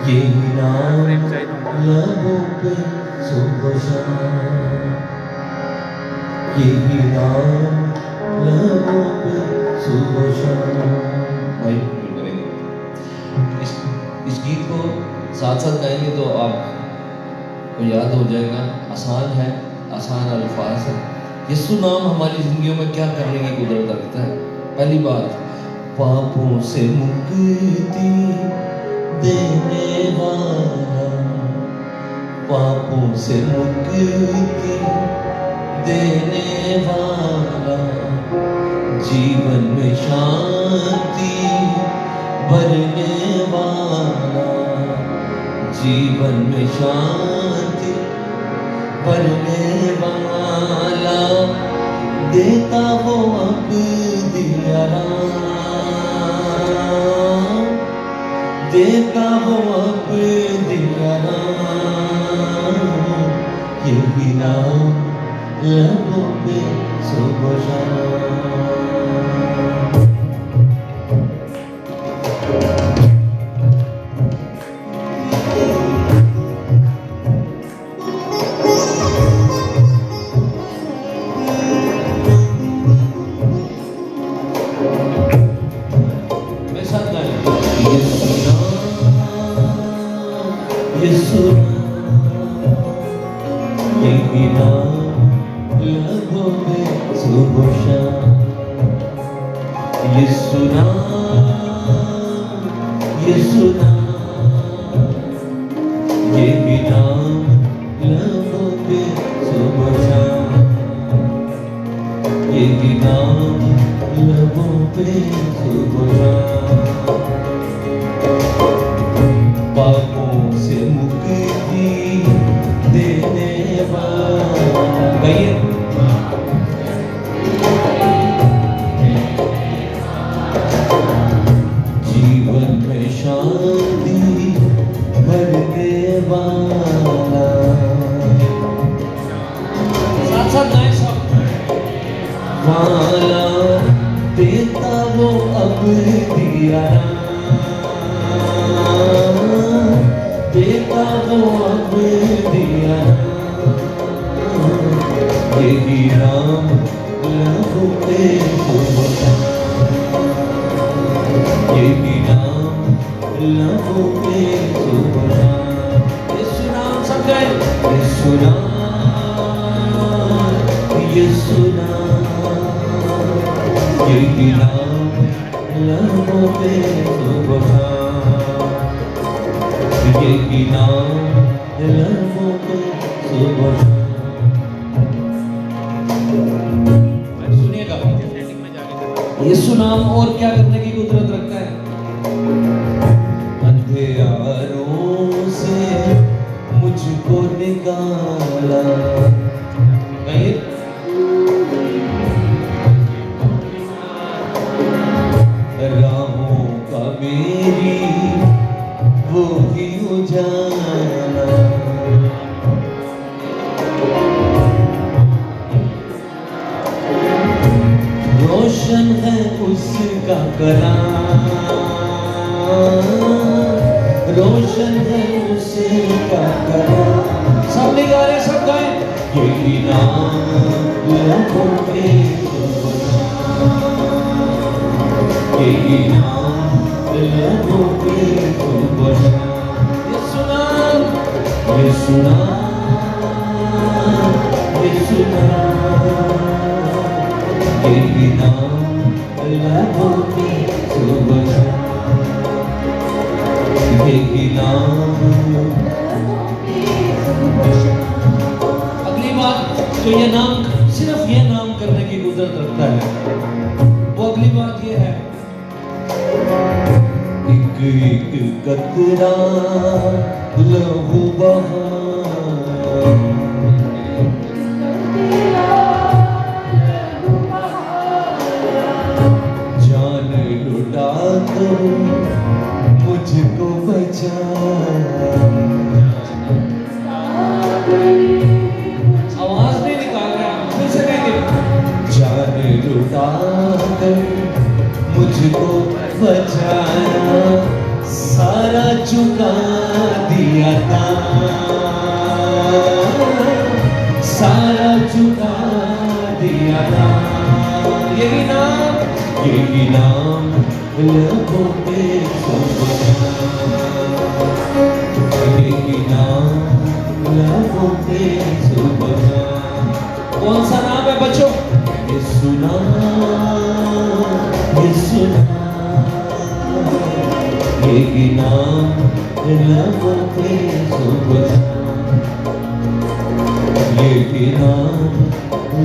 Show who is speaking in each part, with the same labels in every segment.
Speaker 1: यही नाम लबों पे सुबह शाम, यही नाम लबों पे सुबह शाम। भाई करेंगे इस गीत को साथ साथ गाएंगे तो आपको याद हो जाएगा। आसान है, आसान अल्फाज है। यीशु नाम हमारी जिंदगियों में क्या करने की कुदरत रखता है। पहली बात, पापों से मुक्ति देने वाला, पापों से मुक्ति देने वाला, जीवन में शांति भरने वाला, जीवन में शांति भरने वाला, देता वो अब दिया राम, देता वो अब दिया राम, यही नाम लबों पे सुबह शाम। यीशु यही नाम लबों पे सुबह शाम, यीशु नाम, यीशु नाम, यही नाम लबों पे सुबह शाम, यही नाम लबों पे सुबह शाम। पापों से मुक्ति देने वाला, जीवन में शांति भरने वाला, साथ साथ गाएं सब, वाला देता वो अब दिया, देता वो अब दिया, यही नाम लबों पे सुबह शाम, यही नाम लबों पे सुबह शाम। यीशु नाम सब गाएं, यीशु नाम, यीशु नाम, यही नाम लबों पे सुबह शाम, यही नाम लबों पे सुबह शाम। सुनिएगा, यीशु नाम और क्या करने की कुदरत रखता है। अंधेरों से मुझको निकाला, राहों का मेरी वो ही उजाला, रोशन है उसका कलाम, रोशन है उसका कलाम। सब गा रहे, सब गाएं, यही नाम लबों पे सुबह शाम, यही नाम लबों पे सुबह शाम। यीशु नाम, यीशु नाम, यीशु नाम, यही नाम लबों पे सुबह शाम, यही नाम। अगली बात, तो ये नाम सिर्फ ये नाम करने की कुदरत रखता है, वो अगली बात ये है, एक एक कतरा लहू बहा, जान लुटा दो मुझको बचा, आवाज नहीं निकाल रहा, फिर से कहेंगे, जान लुटा दो मुझको बचाया, सारे सारा चुका दिया था, सारा चुका दिया था। यही नाम लबों पे सुबह, यही नाम लबों पे सुबह। कौन सा नाम है बच्चों? यीशु नाम, यीशु नाम, यही नाम लबों पे सुबह, यही नाम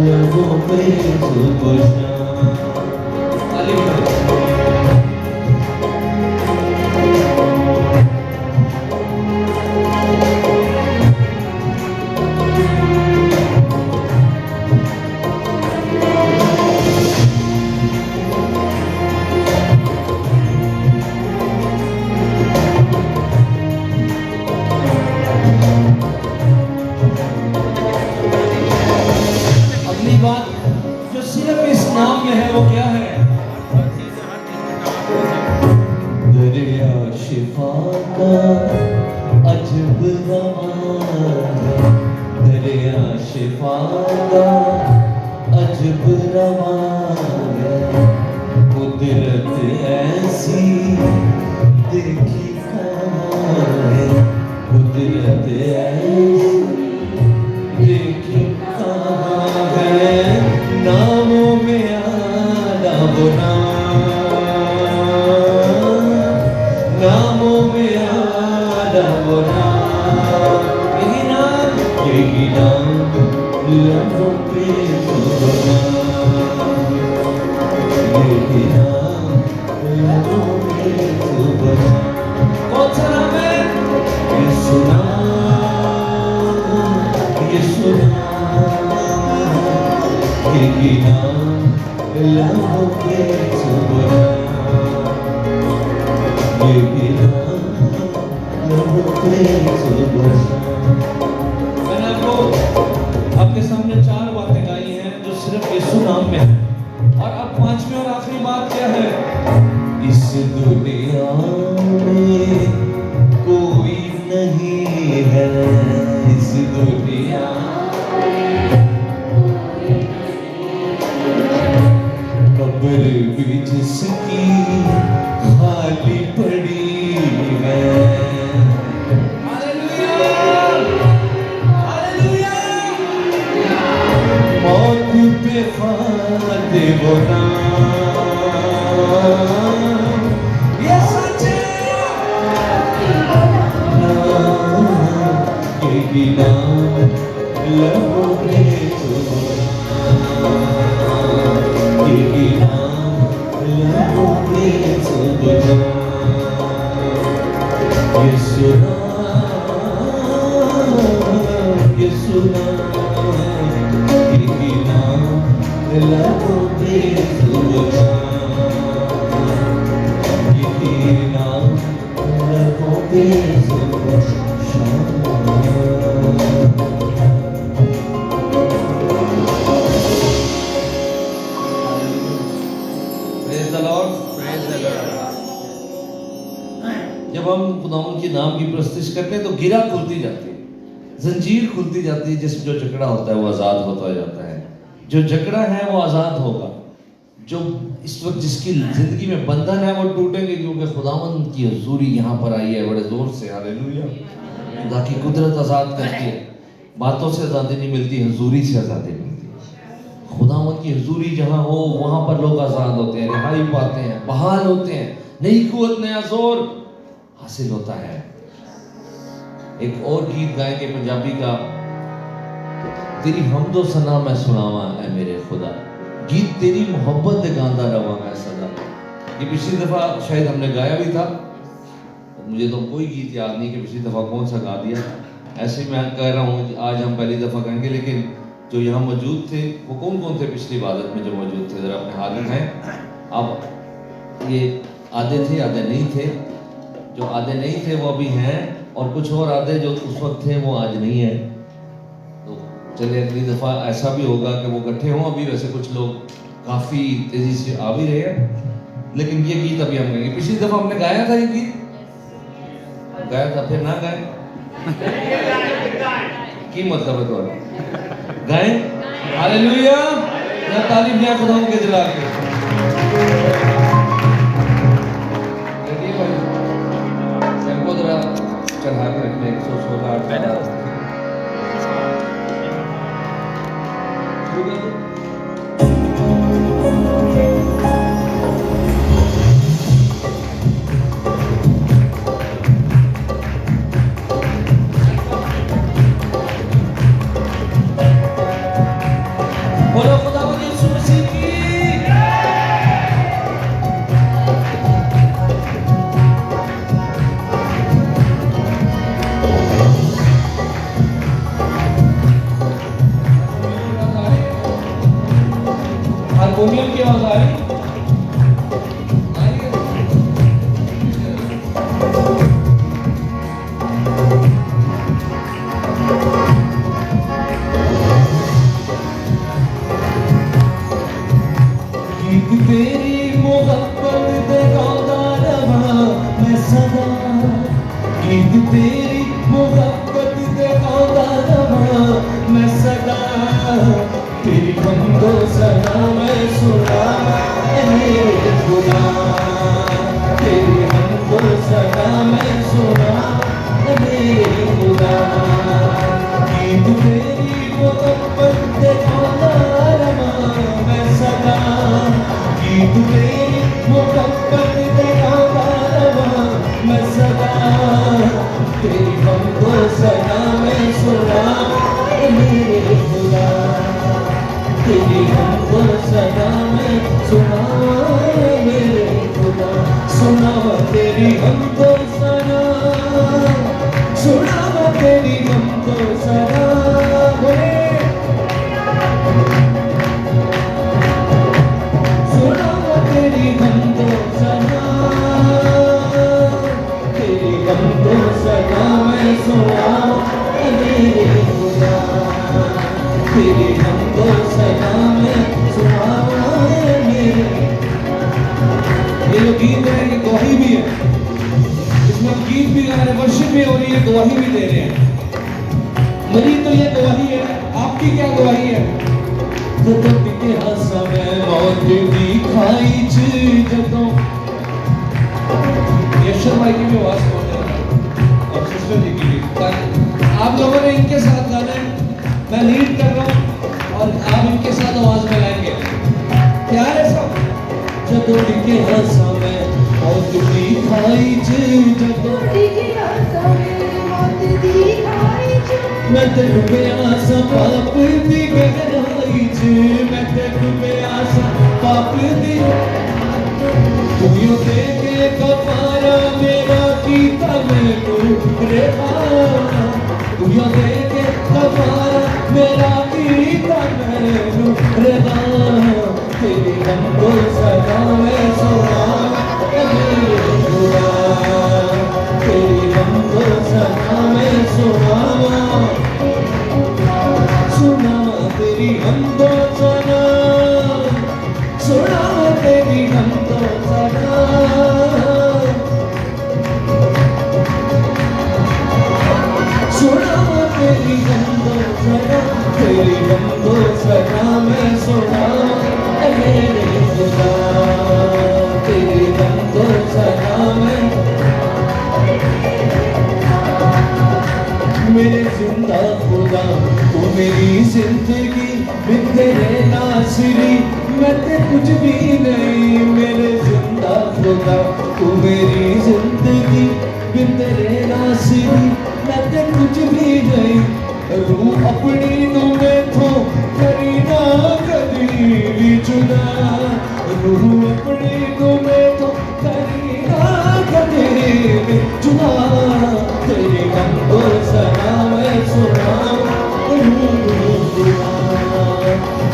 Speaker 1: लबों पे सुबह। अगली बात जो सिर्फ इस नाम में है वो क्या है? दरिया शिफा का अजब रवाना, दरिया शिफा का अजब रवाना, कुदरत ऐसी देखी कहाँ है, कुदरत ऐसी देखी कहाँ है। नामों में आना वो नामों में आना वो यही नाम लबों पे सुबह, यही नाम लबों पे सुबह। कौन सा नाम है? यीशु नाम, यीशु नाम, यही नाम लबों पे सुबह, यही नाम लबों पे सुबह। मैंने आपको आपके सामने 4 बातें गाई हैं जो सिर्फ यीशु नाम में है। और अब 5वीं और आखिरी बात क्या है? इस दुनिया में कोई नहीं है, इस दुनिया कब्र भी जिसकी खाली पड़ी है। मौत पे फाते वो नाम, ये सच नाम, यही नाम लबों पे सुबह, यही नाम लबों पे सुबह। यीशु नाम, यीशु नाम, यही नाम लबों पे सुबह, यही नाम लबों पे सुबह। Praise the Lord, praise the Lord। जब हम खुदावंद के नाम की प्रस्तुति करते हैं तो गिरा खुलती जाती है, जंजीर खुलती जाती है, जिसमें जो जकड़ा होता है वो आज़ाद होता जाता है। जो जकड़ा है वो आज़ाद होगा, जो इस वक्त जिसकी जिंदगी में बंधन है वो टूटेंगे, क्योंकि खुदावंद की हुजूरी यहाँ पर आई है बड़े जोर से। हालेलुया। खुदा की कुदरत आज़ाद करती है, बातों से आज़ादी नहीं मिलती, हुजूरी से आज़ादी मिलती है। खुदावंद की हुजूरी जहाँ हो वहाँ पर लोग आज़ाद होते हैं, रिहाई पाते हैं, बहाल होते हैं, नई कुव्वत, नया जोर हासिल होता है। एक और गीत गाएंगे पंजाबी का, तेरी हमदो सना मैं सुनावा है मेरे खुदा, गीत तेरी मोहब्बत गांदा रवा मैं सदा। ये पिछली दफा शायद हमने गाया भी था, मुझे तो कोई गीत याद नहीं कि पिछली दफा कौन सा गा दिया। ऐसे मैं कह रहा हूँ आज हम पहली दफा गाएंगे, लेकिन जो यहाँ मौजूद थे वो कौन कौन थे पिछली इबादत में जो मौजूद थे, जरा अपने हाथ उठाएं। अब ये आधे थे आधे नहीं थे, जो आधे नहीं थे वो अभी हैं, और कुछ और आधे जो उस वक्त थे वो आज नहीं है। तो चलिए अगली दफ़ा ऐसा भी होगा कि वो इकट्ठे हों। अभी वैसे कुछ लोग काफ़ी तेज़ी से आ भी रहे हैं, लेकिन ये गीत अभी हम गाएंगे। पिछली दफ़ा हमने गाया था ये गीत, गाया था फिर ना गाए की मतलब है तो गाए हालेलुया ना तारीफ दिया खुदाओं के दिला के सबको जरा चढ़ा के रखने 116 बोलो खुदा यीशु मसीह की हारमोनियम की आवाज आ रही तेरी मोहब्बत दे गांदा रहा मैं सदा गीत तेरी मोहब्बत दे गांदा रहा मैं सदा तेरी बंदो सदा मैं सुना मेरे खुदा तेरी बंदो सदा मैं सुना मेरे खुदा गीत तेरी मोहब्बत दे गांदा रहा मैं सदा गीत तेरी मोहब्बत दे गांदा रहा मैं सदा तेरी बंदो सदा मैं सुना मेरे खुदा तेरी बंदो सदा मैं सुना मेरे खुदा सुना तेरी बंदो सदा सुना तेरी बंदो सदा तेरी बंदो सदा तेरी बंदो सदा मैं सुना मेरे खुदा तेरी बंदो सदा मैं सुना मेरे ये जो गीत है ये गवाही भी है इसमें हम गीत भी गा रहे हैं वर्शिप भी हो रही है गवाही भी दे रहे हैं मेरी तो ये गवाही है आपकी क्या गवाही है जदों के समय मौत दिखाई जदों यशर भाई की भी आवाज सुन रहे हैं और सिस्टर जी की भी आप लोगों ने इनके साथ गाना है मैं लीड कर रहा हूँ और आप इनके साथ आवाज में लाएंगे तैयार है सब जदों के समय मौत दिखाई जदों मैं तेरे प्यासा पाप दी गहराई च मैं तेरे प्यासा पाप दी तू यो दे के कफारा मेरा कीता मैनू रेहा तू यो दे के कफारा मेरा कीता मैनू रेहा तेरी बंदो सदा मैं सुना मेरे खुदा तेरी बंदो सदा मैं सुना सुना तेरी बंदो सदा सुना तेरी बंदो सदा सुना तेरी बंदो सदा तेरी बंदो सदा मैं सुना मेरे खुदा तेरी बंदो सदा मैं मेरे जिंदा खुदा तू मेरी जिंदगी बिन तेरे नासिरी मैं ते कुछ भी नहीं मेरे जिंदा खुदा तू मेरी जिंदगी बिन तेरे नासिरी मैं ते कुछ भी नहीं रूह अपनी तू मैथों करी ना कभी भी जुदा रूह अपनी तू मैथों करी ना कभी भी जुदा तेरी बंदो सदा मैं सुना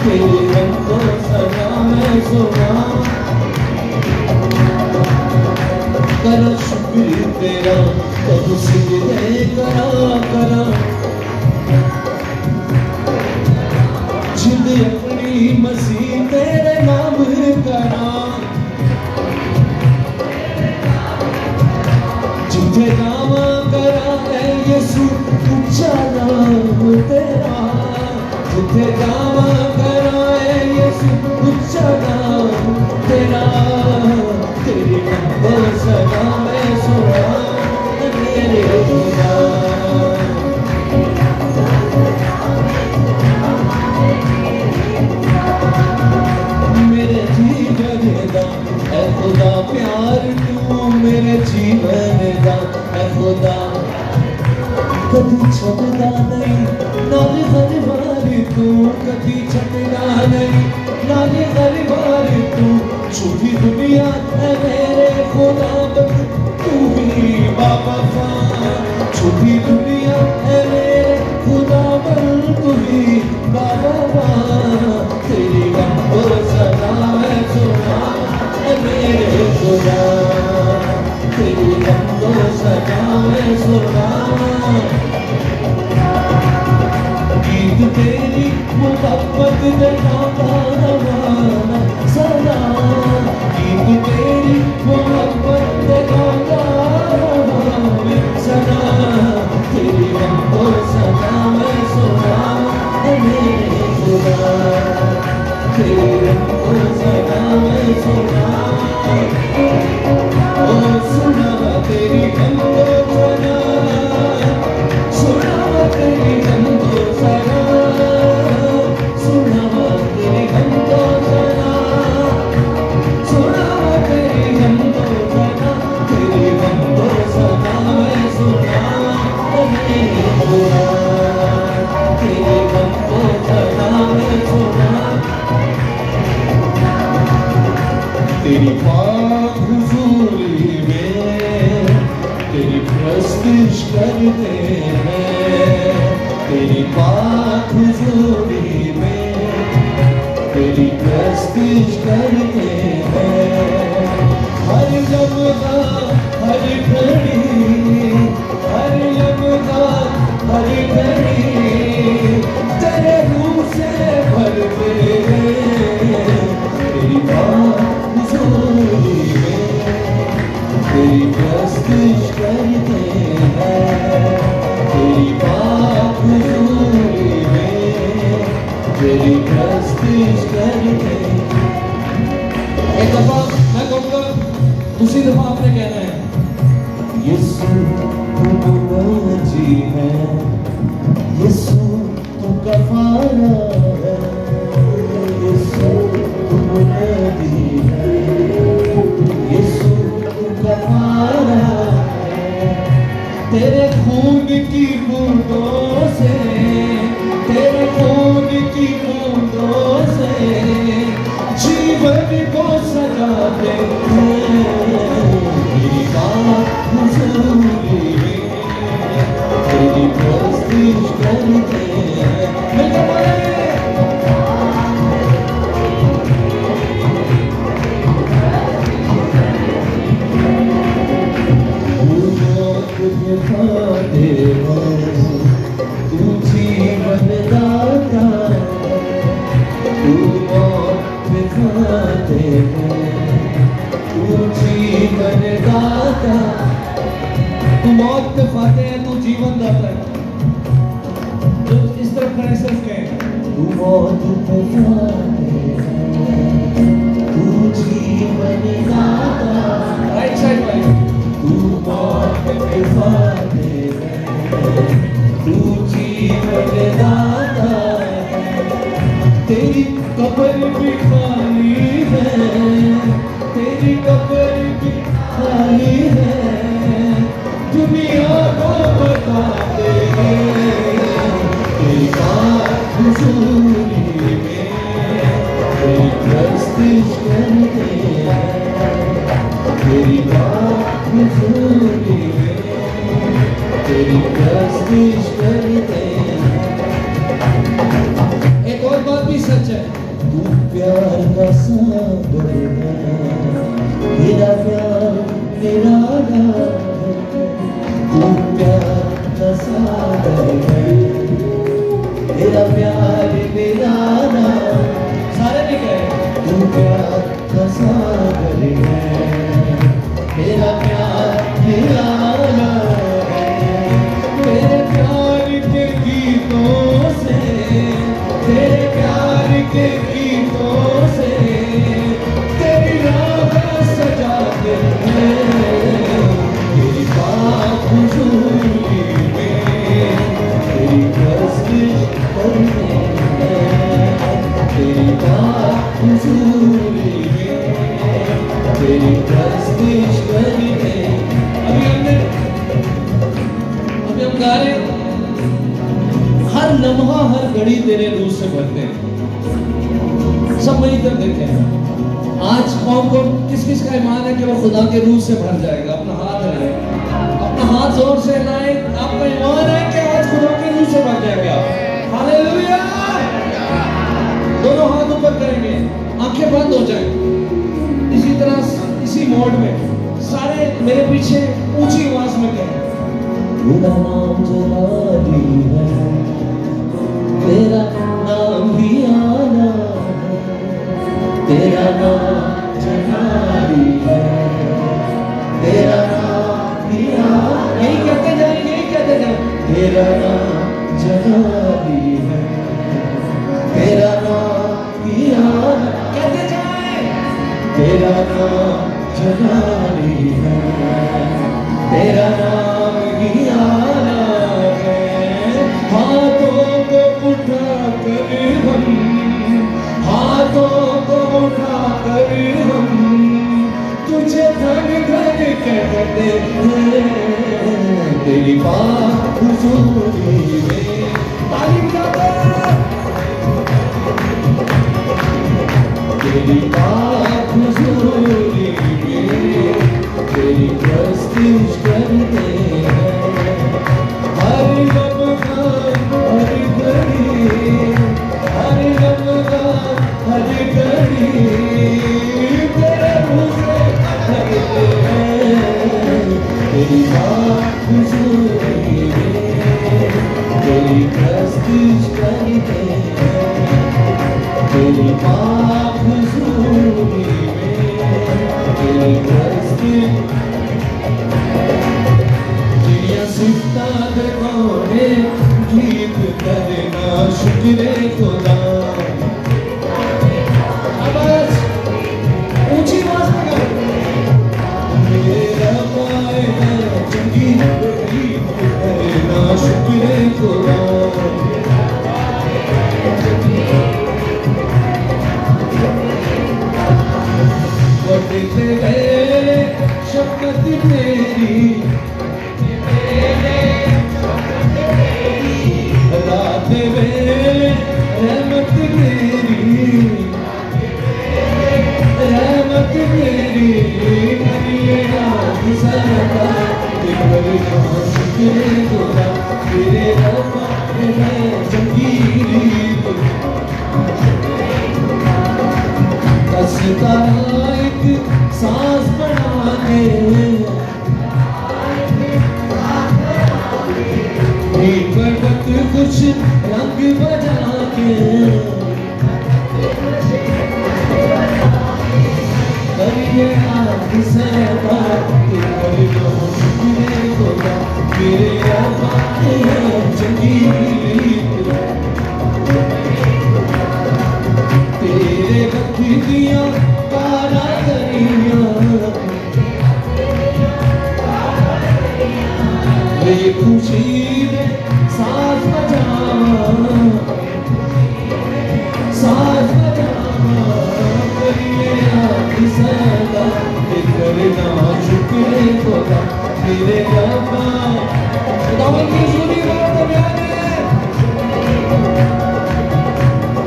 Speaker 1: तेरी बंदो सदा मैं सुना करो शुक्र तेरा तब सिजदे करा करा जिंद अपनी मसीह तेरे नाम करा जिंदे नाम जावा करा है यीशु ऊंचा नाम तेरा, जिथे जावा करा है यीशु ऊंचा नाम तेरा, तेरी नंबर सदा मैं सुना मेरे खुदा। मेरे जीवन दा है खुदा प्यार तू, मेरे जीवन दा है खुदा कभी छड़दा नहीं, नाले हर बार तू कभी छड़दा नहीं, नाले हर बार तू, छुपी दुनिया है मेरे खुदा तू ही बाबा फा, छुपी दुनिया है मेरे खुदा तू ही बाबा फा, तेरी गंभो सदा मैं सुना मेरे खुदा, तेरी गंभो सदा मैं सुना, गीत तेरी मोहब्बत गाता रवाना सदा, गीत तेरी मोहब्बत गाता रवाना सदा, तेरी गंभो सदा मैं सुना मेरे खुदा, तेरी गंभो सदा मैं सुना, ओ सुना तेरी गंभो सदा, सुना तेरी गंभो सदा, सुना तेरी गंभो सदा, सुना तेरी गंभो सदा, तेरी गंभो सदा मैं सुना मेरे खुदा, तेरी गंभो सदा मैं सुना, तेरी पाक हुजूरी में तेरी प्रस्तुत करते हैं, तेरी पाक हुजूरी में तेरी प्रस्तुत करते हैं, हर लम्हा हर घड़ी, हर लम्हा हर घड़ी तेरे रूह से भरते हैं, तेरी पाक हुजूरी में तेरी प्रस्तुत करते हैं, तेरी पाक हुजूरी में तेरी प्रस्तुत करते हैं। एक दफा मैं कहूँगा, दूसरी दफा आपने कहना है, यीशु तू मुझी है, यीशु तू कफारा है, यीशु तू मुझी है, यीशु तू कफारा है, तेरे खून की बूंदों से, तेरे खून की बूंदों से जीवन को सजाते हैं, तेरी बात हुजूरी में तेरी प्रस्तुत करते हैं। तू जीवन दाता, तू मौत में खाते हैं, तू जीवन दाता, तू मौत पे फाते है, तू जीवन दाता है, तो इस तरफ खड़े सिर्फ कहें, तू मौत पे फाते है, तू जीवन दाता, राइट साइड वाले, तू मौत पे फाते है, तू जीवन दाता, तेरी कब्र भी खाली है, तेरी कब्र भी खाली है, दुनिया को बताते हैं, तेरी बात हुजूरी में तेरी प्रस्तुत करते हैं, तेरी बात हुजूरी में तेरी प्रस्तुत करते हैं। एक और बात भी सच है, तू प्यार का सागर है, मेरा प्यार निराला है, तू प्यार का सागर है, मेरा प्यार निराला, सारे नहीं कहे, तू प्यार का सागर है, मेरा प्यार निराला हुजूरी में तेरी प्रस्तुति करते हैं, तेरी बात हुजूरी में तेरी प्रस्तुति करते हैं। अभी हम गा रहे हैं, हर लम्हा हर घड़ी तेरे रूह से भरते हैं। सब वही तक देखें आज कौन कौन किस किस का ईमान है कि वो खुदा के रूह से भर जाएगा। अपना हाथ हिलाए, अपना हाथ जोर से हिलाए। आपका ईमान है कि आज खुदा के रूह से भर जाएगा। हालेलुया। दोनों हाथ ऊपर करेंगे, आंखें बंद हो जाए। इसी तरह इसी मोड में सारे मेरे पीछे ऊंची आवाज में कहें, तेरा नाम जलाली है, तेरा नाम भी आना है, तेरा नाम जलाली है, तेरा नाम भी आना। यही कहते जाए, यही कहते जाए, तेरा नाम जलाली है, तेरा नाम भी आना। कहते जाए, तेरा नाम जलाली है, तेरा नाम ही आना है। हाथों को उठा कर हम, हाथों को उठा कर हम तुझे धन धन कहते हैं, तेरी बात हुजूरी में। तारीफ गाते, तेरी बात हुजूरी में तेरी प्रस्तुति करते हैं। हर लम्हा हर घड़ी, हर लम्हा हर घड़ी तेरे रूह से भरते हैं, तेरी बात हुजूरी में तेरी प्रस्तुति करते हैं, तेरी बात हुजूरी में तेरी प्रस्तुति। सिफ्ता दरबारे गीत करना शुक्र खुदा। आवाज ऊंची आवाज में गाओ, मेरा पाए चंगी गीत करना शुक्र खुदा। बढ़ते गए शफ़क़त तेरी, रात में रहमत तेरी, रहमत तेरी करिए आज सदा। तेरे शुक्र खुदा, तेरे रब्बा है जंगीरी। कसता एक सांस बना के, पर्वत कुछ रंग बजा के, करिए आज सदा। तेरे शुक्र खुदा, तेरे रब्बा है जंगीरी। तेरे बखतियाँ कारागरियाँ, ये खुशी में साथ बजावा, साथ बजावा करिए आज सदा। करना शुक्र खुदा, तेरे रब्बा। खुदावंद की हुजूरी बात बयान है।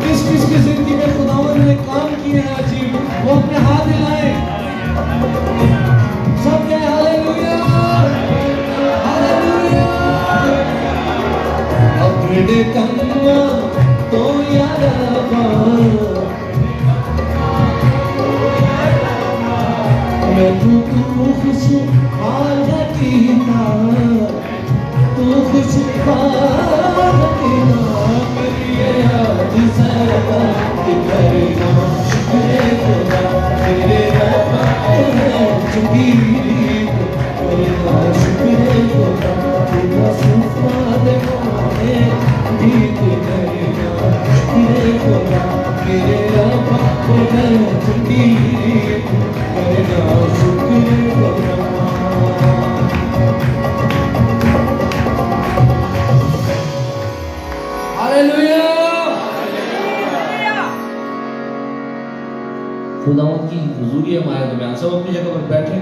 Speaker 1: किस किस की जिंदगी में खुदावंद ने काम किए हैं अजीब, वो अपने हाथ हिलाए। सब कहे हालेलुया, हालेलुया। अपने कन्ना तो याद मैं तू खुश हाल रखीना, तू खुश हाल रखीना। करिए आज सदा, करना शुक्र खुदा, तेरे रब्बा है जंगीरी। करना शुक्र खुदा, तेरा सुफ़ा दे गीत करना शुक्र खुदा, तेरे रब्बा है जंगीरी। करना शुक्र खुदा। खुदावंद की हुजूरी हमारे दरमियान। सब अपनी जगह पर बैठे।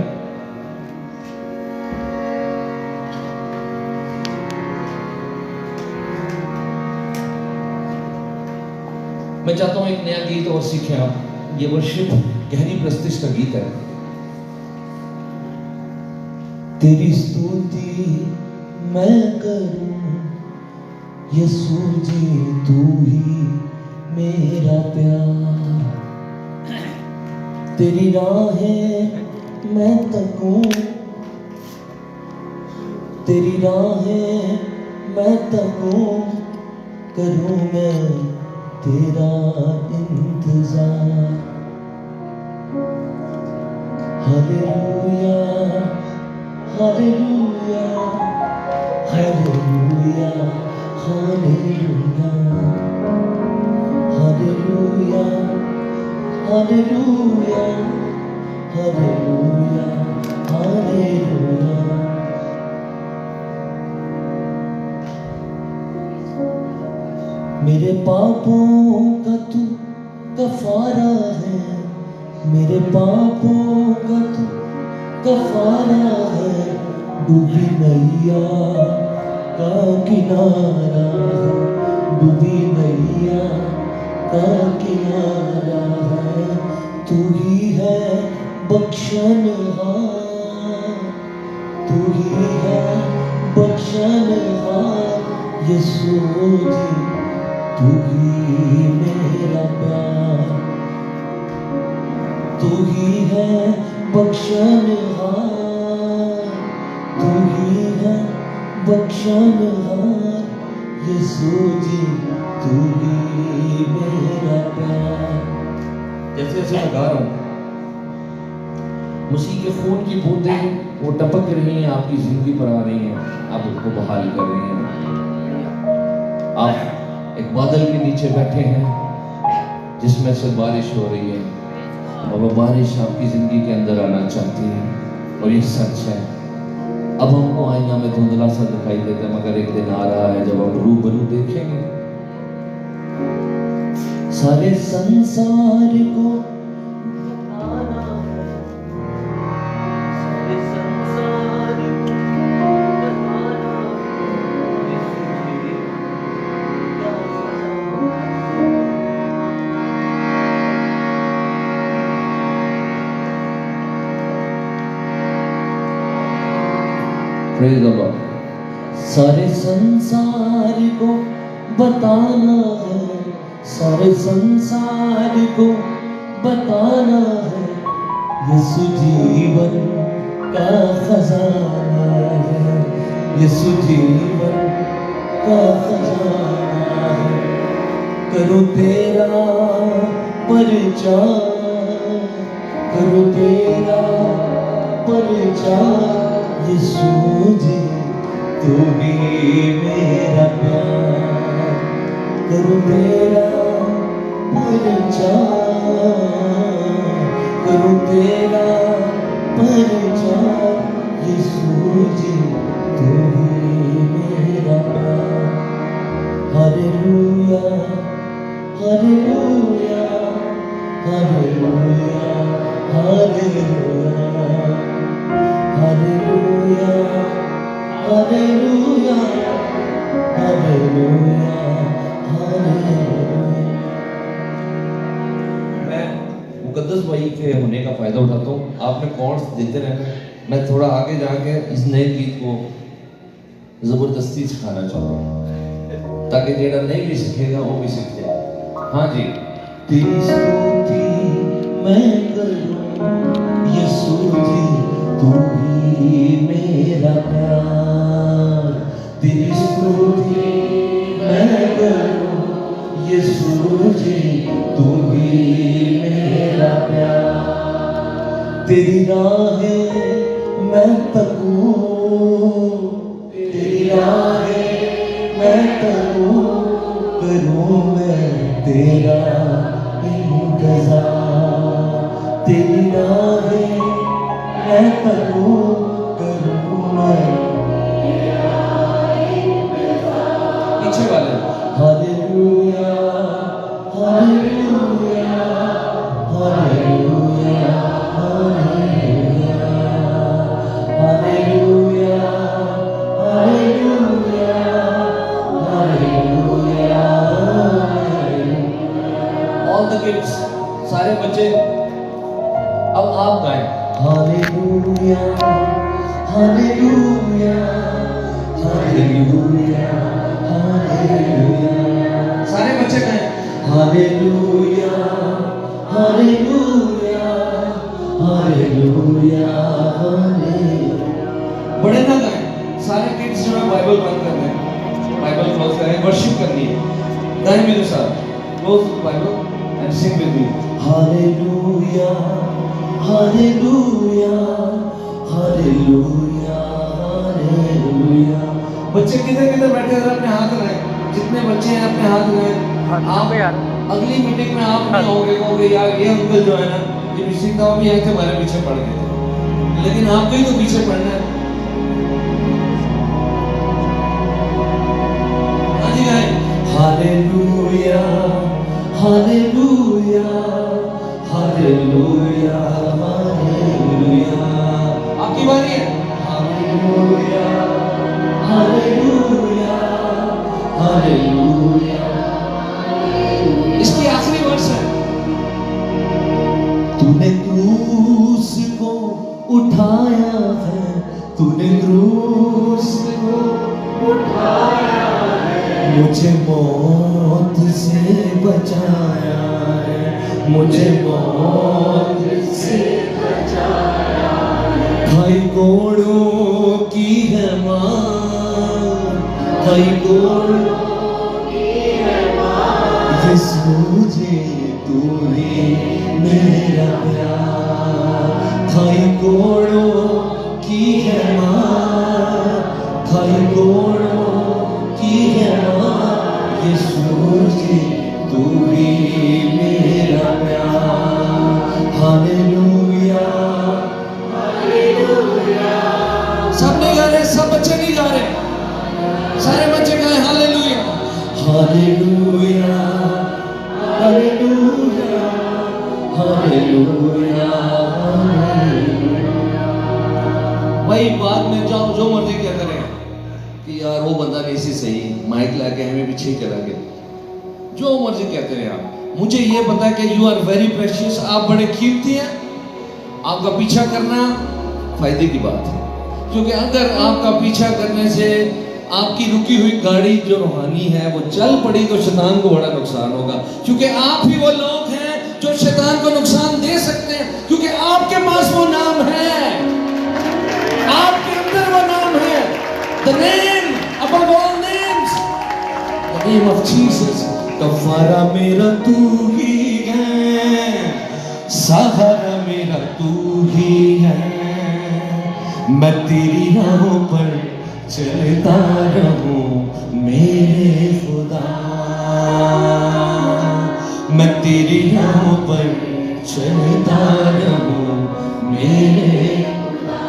Speaker 1: मैं चाहता हूं एक नया गीत और सीखें आप। ये वर्शिप गहरी प्रस्तिश का गीत है। तेरी स्तुति मैं करूं यीशु जी, तू ही मेरा प्यार। तेरी राहें मैं तकूं, तेरी राहें मैं तकूं, करूं मैं तेरा इंतजार। Hallelujah hallelujah hallelujah hallelujah hallelujah hallelujah hallelujah hallelujah. मेरे पापों का तू कफारा है, मेरे पापों का तू कफारा है। डूबी नैया का किनारा है, डूबी नैया का किनारा है। तू ही है बख्शनहार, तू ही है बख्शनहार। यीशु जी तू ही मेरा प्यार, तू ही है बख्शनहार, तू ही है बख्शनहार। यीशु जी तू ही मेरा प्यार। जैसे जैसे मैं गा रहा हूं, मसीह के खून की बूंदें वो टपक रही हैं, आपकी जिंदगी पर आ रही हैं, आप उसको बहाल कर रही हैं। आप एक बादल के नीचे बैठे हैं जिसमें से बारिश हो रही है, और वो बारिश आपकी जिंदगी के अंदर आना चाहती है। और ये सच है। अब हमको आईना में धुंधला सा दिखाई देता है, मगर एक दिन आ रहा है जब हम रूबरू देखेंगे। सारे संसार को Praise the Lord. सारे संसार को बताना है, सारे संसार को बताना है। यीशु जीवन का खजाना है, यीशु जीवन का खजाना है। करो तेरा प्रचार, करो तेरा प्रचार। यीशु जी तू ही मेरा प्यार, करो तेरा प्रचार, करो तेरा प्रचार। यीशु जी तू ही मेरा प्यार। Hallelujah hallelujah hallelujah hallelujah hallelujah hallelujah hallelujah hallelujah. मैं मुकद्दस भाई के होने का फायदा उठाता हूँ। आपने कॉर्ड्स देते रहना, मैं थोड़ा आगे जाके इस नए गीत को जबरदस्ती सिखाना चाहता हूँ, ताकि जेड़ा नहीं भी सीखेगा वो भी सीख जाए। हाँ जी। तेरी स्तुति मैं करूं यीशु जी, तू ही मेरा प्यार। तेरी स्तुति मैं करूं यीशु जी, तू ही मेरा प्यार। तेरी राहें मैं तकूं, तेरी राहें मैं तकूं, करूं मैं तेरा इंतजार। तेरी राहें मैं तकूं, करूं मैं पीछे वाले। हालेलुया हालेलुया हालेलुया बच्चे, अब आप गाएं। Hallelujah hallelujah hallelujah hallelujah. सारे बच्चे गाएं हालेलुया हालेलुया हालेलुया हालेलुया। बड़े ना गाएं, सारे किड्स जो है बाइबल बंद कर दें, बाइबल क्लोज करें, वर्शिप करनी है। गाएं मेरे साथ, close Bible and sing with me. Hallelujah hallelujah hallelujah hallelujah. बच्चे किधर किधर बैठे हैं अपने हाथ लगाएं, जितने बच्चे हैं अपने हाथ लगाएं। आप अगली मीटिंग में आप नहीं होंगे यार ये अंकल जो है ना, ये ऋषिक था भी यहाँ से हमारे पीछे पड़ गए थे, लेकिन आपको ही तो पीछे पड़ना है। Hallelujah hallelujah hallelujah hallelujah. आपकी बारी है। Hallelujah hallelujah hallelujah. इसकी आखिरी वर्ष है। तूने क्रूस को उठाया है, तूने क्रूस को उठाया है, मुझे मौत से बचाया है, मुझे मौत से बचाया है। कई कोड़ों की है मां, कई कोड़ों की है मां, यीशु जी तू ही मेरा प्यार। कई कोड़ों की है मां, कई कोड़ों की है मां, यीशु जी तू ही मेरा प्यार। Hallelujah hallelujah. सब नहीं गा रहे, सब बच्चे नहीं गा रहे, सारे बच्चे गाए हालेलुया हालेलुया हालेलुया हालेलुया। भाई बाद में जाओ जो मर्जी क्या करें कि यार वो बंदा नहीं सी सही, माइक लाके हमें पीछे चला गया, जो मर्जी कहते रहे आप। मुझे ये पता है कि यू आर वेरी प्रेशियस, आप बड़े कीमती हैं। आपका पीछा करना फायदे की बात है, क्योंकि अगर आपका पीछा करने से आपकी रुकी हुई गाड़ी जो रूहानी है वो चल पड़ी तो शैतान को बड़ा नुकसान होगा, क्योंकि आप ही वो लोग हैं जो शैतान को नुकसान दे सकते हैं, क्योंकि आपके पास वो नाम है, आपके अंदर वो नाम है। The name above all names, the name of Jesus। कफारा मेरा तू ही है, सहारा मेरा तू ही है, मैं तेरी राहों पर चलता रहूं मेरे खुदा, मैं तेरी राहों पर चलता रहूं मेरे खुदा।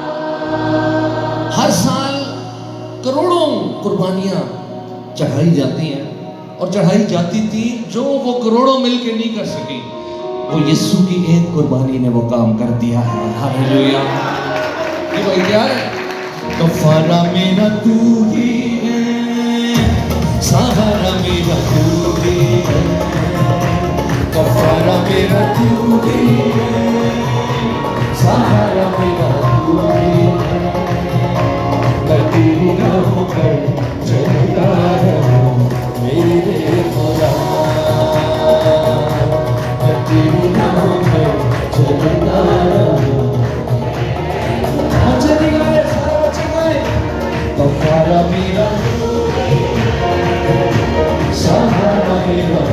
Speaker 1: हर साल करोड़ों कुर्बानियां चढ़ाई जाती हैं और चढ़ाई जाती थी, जो वो करोड़ों मिलके नहीं कर सकी, वो यीशु की एक कुर्बानी ने वो काम कर दिया है। हालेलुया। ये भाई क्या है? कफारा मेरा तू ही है, सहारा मेरा तू ही है, कफारा मेरा तू ही है, सहारा मेरा तू ही है, मैं तेरी राहों पर चलता रहूं मेरे खुदा, मैं तेरी राहों पर चलता रहूं। बच्चे नहीं गाए, सारे बच्चे गाए। कफारा मेरा सहारा मेरा,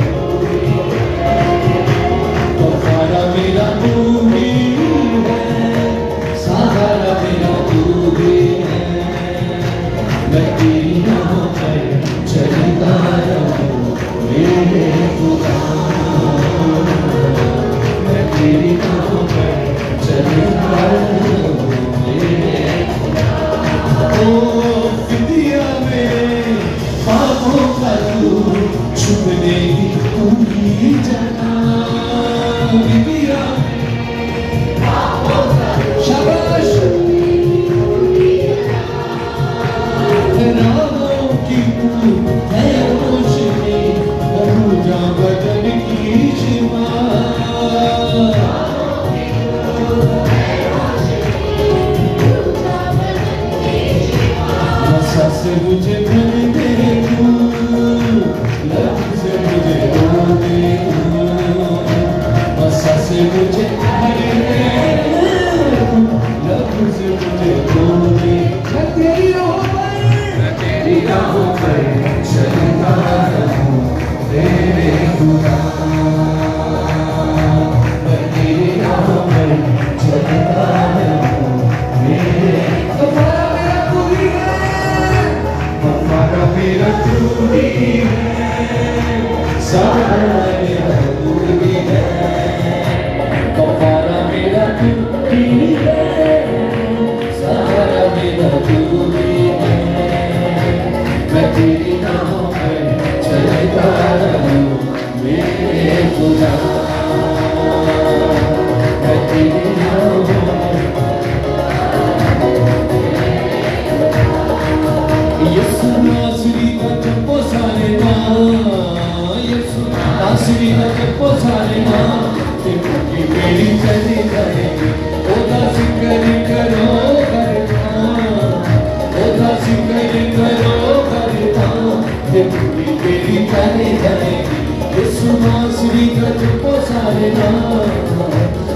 Speaker 1: कफारा मेरा तू ही है, सहारा मेरा तू ही है, मैं तेरी राहों पर चलता रहूं मेरे खुदा, मैं तेरी राहों पर चलता रहूं मेरे खुदा। ओ फिदिया मेरे पापों का तू छुपने की पूरी जगह, फिदिया शाबाश राहों की तू है रोशनी, जा बदन की शिमा, मुझे भर दे तू, लब से मुझे रो दे तू, मसा से मुझे भर दे तू, लब से मुझे रो दे। मैं तेरी राहों पर चलता रहूं तेरे खुदा, मैं तेरी राहों पर चलता रहूं मेरे। तुम्हारा मेरा तू ही है, तुम्हारा मेरा तू ही है, सारा मेरा तू ही है, तुम्हारा मेरा तू ही है, सारा मेरा तू ही है। मैं तेरी राहों पर चलता रहूं मेरे खुदा, मैं तेरी राहों पर। यीशु नासरी का जपो सारे नाम, यीशु नासरी का जपो सारे नाम, तेरी मेरी चली जाएगी। ओदा जिक्र करो करता, ओदा जिक्र करो करता, तेरी मेरी चली जाएगी। यीशु नासरी का जपो सारे नाम,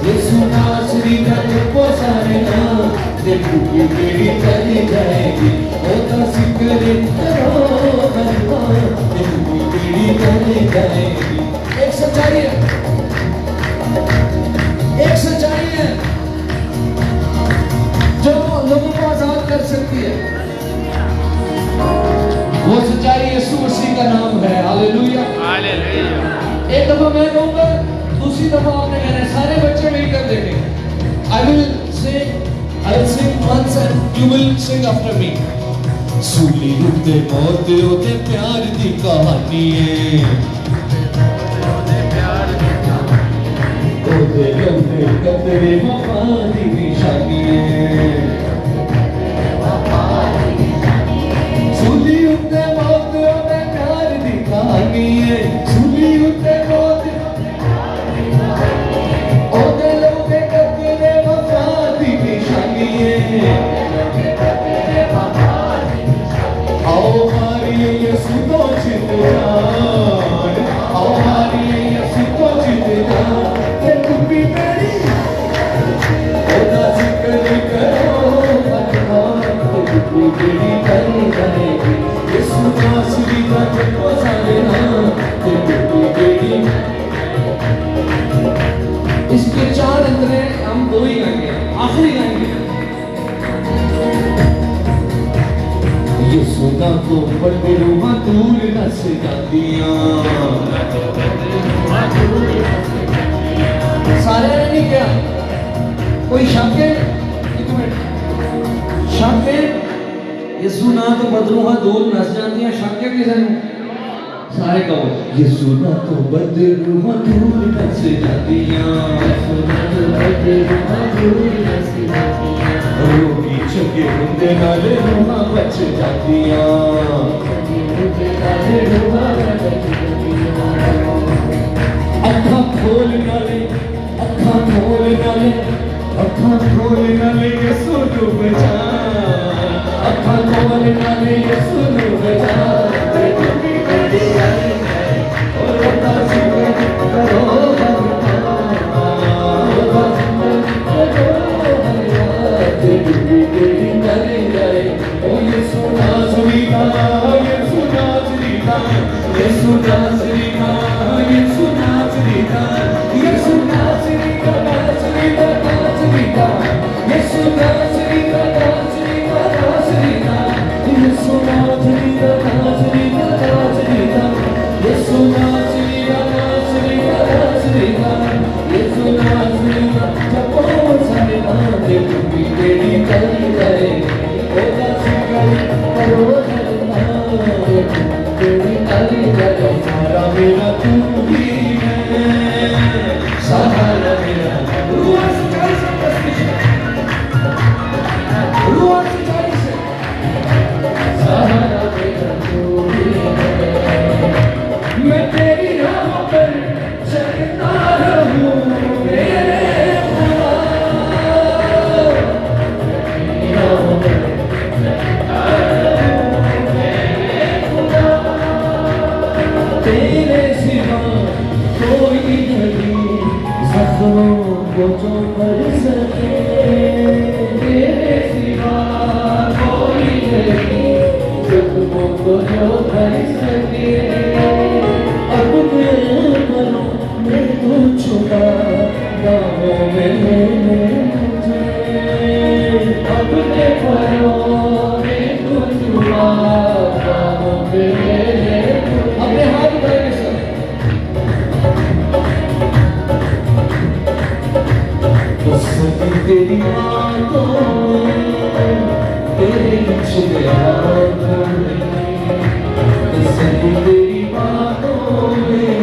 Speaker 1: यीशु नासरी का जपो सारे नाम, तेरी मेरी चली जाएगी। ओदा जिक्र करो करता, तेरी मेरी चली जाएगी। एक सच्चाई है, एक सच्चाई है जो लोगों को आजाद कर सकती है। वो सच्चाई यीशु मसीह का नाम है। Hallelujah, hallelujah. एक दफा मैं कहूंगा, दूसरी दफा आपने कहना है। सारे बच्चे मिलकर देखें। I will sing once and you will sing after me. सूली उत्ते मौत ओदे प्यार दी कहानी है, ओदे लम्बे कतरे वफा दी निशानी है। सूली उत्ते मौत ओदे प्यार दी कहानी है, सूली उत्ते मौत ओदे लम्बे कतरे वफा दी निशानी है। आओ मारिए यीशु को जिंदगान, आओ मारिए यीशु को जिंदगान, ते टुपी मेरी ओदा जिक्र करो भगवान, ते टुपी मेरी चली जाएगी। यीशु नासरी का जपो सारे नाम, ते टुपी मेरी। इसके 4 अंतरे हम 2 ही गाएंगे, आखिरी गाएंगे। यीशु ना तो बड़े रूहां दूर नस जातियां, सारे ने नहीं किया। कोई शक है? एक मिनट, शक है? यीशु ना तो बदरूहां दूर नस जातियां, शक है किसे ने? सारे कहो यीशु ना तो बदरूहां दूर नस जातियां, यीशु ना तो बदरूहां दूर नस जातियां, रोगी चंगे हुंदे नाले रूहां बच जातियां, अखां खोल नाले, अखां खोल नाले, अखां खोल नाले यीशु नू बचा, अखां खोल नाले यीशु नू बचा। तेरी मेरी आई है और ओदा जिक्र करो भगवान, तेरी मेरी चली जाए। ओ यीशु नासरी का, यीशु नासरी का, यीशु नासरी का, यीशु नासरी का, यीशु नासरी का, नासरी का, नासरी का, यीशु नासरी का, नासरी का, नासरी का, यीशु नासरी का, नासरी का, नासरी का, यीशु नासरी का, नासरी का, नासरी का, यीशु नासरी का। जपो सारे नाम, तेरी मेरी चली जाए। ओदा जिक्र करो करता, तेरी चली जाए। वो जो कर सके तेरे सिवा कोई नहीं, जख्मों को जो कर सके अपने पलों में तू छुपा बाहों में ले मुझे, अपने पलों में तू छुपा बाहों में ले अपने हाथ उठाएंगे सब। कसम तेरी बातों में तेरे छिपे हाथों में, कसम तेरी बातों में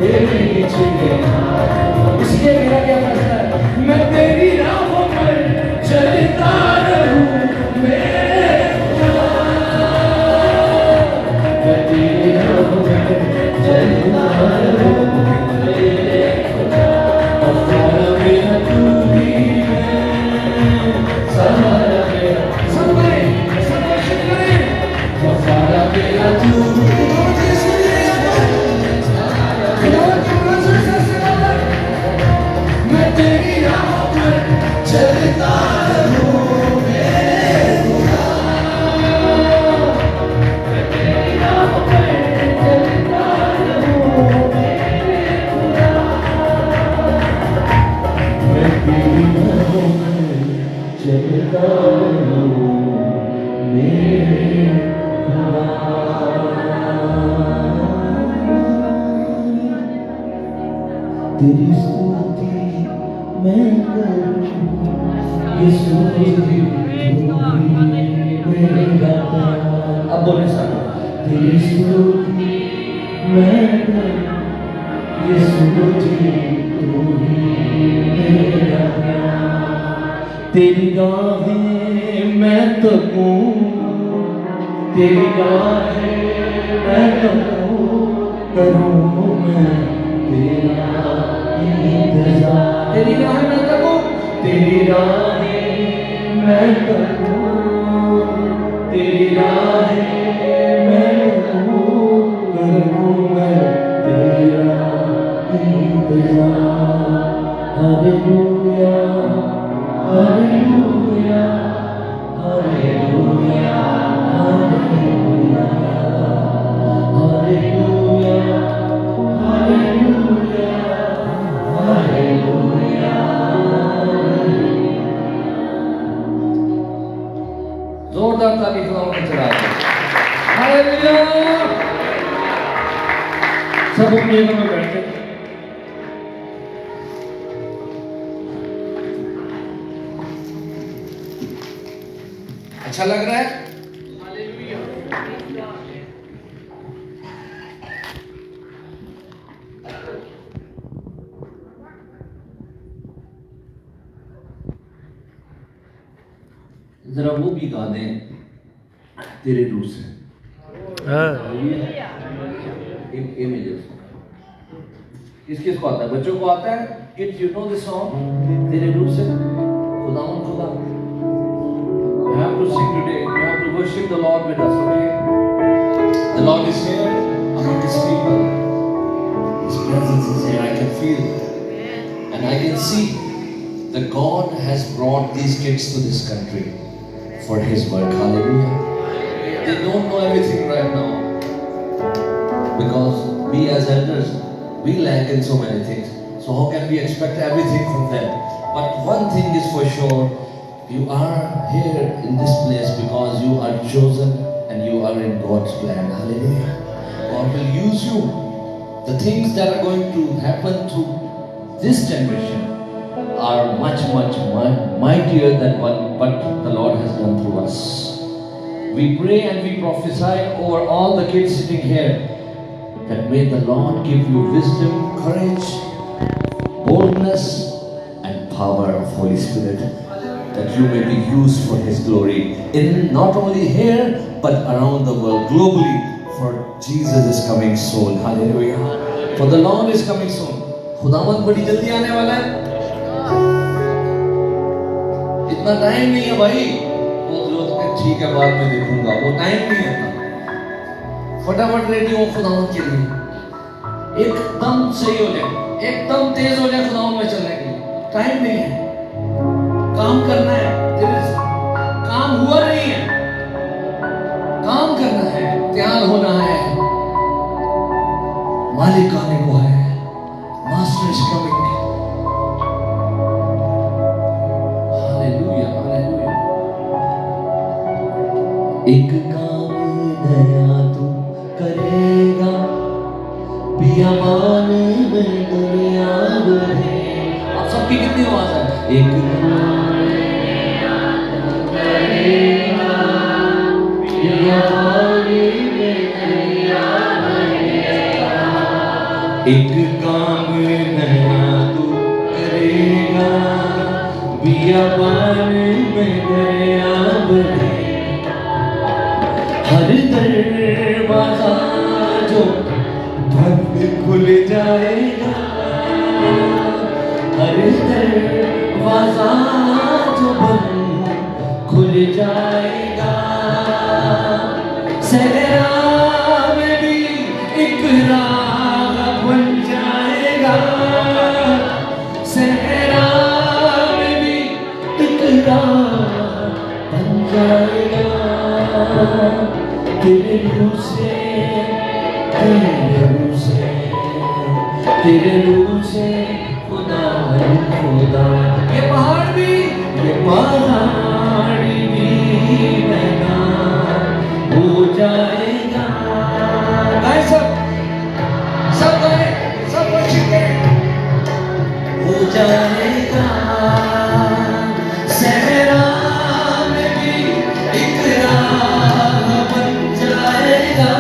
Speaker 1: तेरे छिपे हाथों। इसलिए मेरा क्या फैसला है, मैं तेरी राहों पर चलता रहूं मेरे खुदा, मैं तेरी राहों पर चलता रहूं मेरे खुदा। सहारा मेरा तू ही है, सहारा मेरा सहारा मेरा तू, मैं तेरी राहों पर चलता रहूं मेरे खुदा, मैं तेरी राहों पर चलता रहूं मेरे खुदा, मैं तेरी राहों पर चलता रहूं मेरे खुदा। तेरी स्तुति मैं करूं, यीशु मेरा प्यार। अब बोले सारे, तेरी स्तुति मैं करूं, यीशु मेरा प्यार। तेरी राहें मैं तकूं, तेरी राहें मैं तकूं, करूं मैं तेरा इंतजार। तेरी राहें मैं तकूं, तेरी राहें मैं तकूं, तेरी राहें मैं तकूं, करूं मैं तेरा इंतजार। Hallelujah hallelujah hallelujah hallelujah hallelujah hallelujah hallelujah. जोरदार ताली खुदावंद को चढ़ा दो। हालेलुया। सब अपनी जगह में बैठे। अच्छा लग रहा है? जरा वो भी गा दें तेरे रूह से। किस-किस को आता है? बच्चों को आता है? Kids, you know this song? तेरे रूह से खुदावंद खुदा। You have to sing today. You have to worship the Lord with us, okay? The Lord is here among His people. His presence is here. I can feel and I can see that God has brought these kids to this country for His work. Hallelujah. They don't know everything right now because we as elders, we lack in so many things. So how can we expect everything from them? But one thing is for sure, you are here in this place because you are chosen and you are in God's plan. Hallelujah. God will use you. The things that are going to happen through this generation are much mightier than what the Lord has done through us. We pray and we prophesy over all the kids sitting here that may the Lord give you wisdom, courage, boldness and power of Holy Spirit, that you may be used for His glory in not only here but around the world, globally, for Jesus is coming soon. Hallelujah. For the Lord is coming soon. खुदावंद बड़ी जल्दी आने वाला है। इतना time नहीं है भाई। वो ठीक है बाद में देखूंगा, वो टाइम नहीं है। फटाफट रेडी हो खुदावंद के लिए। एकदम सही हो जाए, एकदम तेज हो जाए खुदावंद में चलने के लिए। टाइम नहीं है, काम करना है, काम हुआ नहीं है, काम करना है, तैयार होना है, मालिक आने को है, master is coming. Hallelujah, hallelujah. एक काम नया तू करेगा, बियाबान में दुनिया बढ़े। आप सबकी कितनी आवाज है? एक काम नया तू करेगा, बियाबान में दुनिया बढ़ेगा। एक काम नया तू करेगा, बियाबान में दुनिया बढ़ेगा। हर दरवाजा जो बंद खुल जाएगा, हर दरवाजा जो बंद खुल जाएगा। सहरा में भी एक राह बन जाएगा, सहरा में भी एक राह बन जाएगा। तेरे रूह से, तेरे रूह से, तेरे रूह से खुदा है खुदा। ये पहाड़ भी मैदान हो जाएगा। गाए सब गाए, सब वर्शिप करें। हो जाएगा सहरा में भी एक राह बन जाएगा,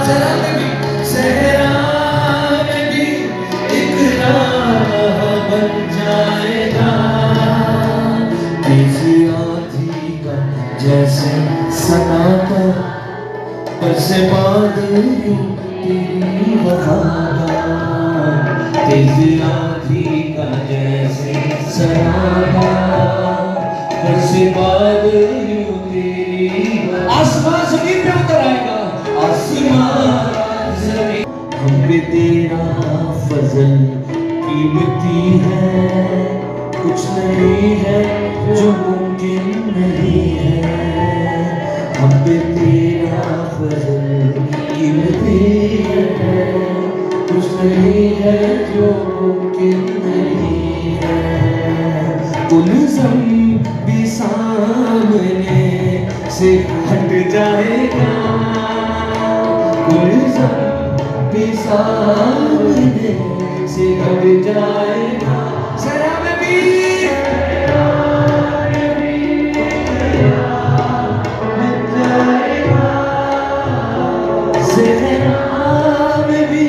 Speaker 1: सहरा में भी, सहरा में भी एक राह बन जाएगा। तेज आंधी का जैसे सन्नाटा, बरसे बादल यूं तेरी वफा का। तेज आंधी का जैसे सन्नाटा, बरसे बादल यूं तेरी वफा। आसमान जमीन पे उतर आएगा, आसमान जमीन। हम पे तेरा फजल कीमती है, कुछ नहीं है जो मुमकिन नहीं है। हम पे तेरा फजल कीमती है, कुछ नहीं है जो मुमकिन नहीं है। उल्ज़म भी सामने से हट जाएगा, उल्ज़म भी सामने से हट जाएगा। सहरा में भी बन जाएगा, सहरा में भी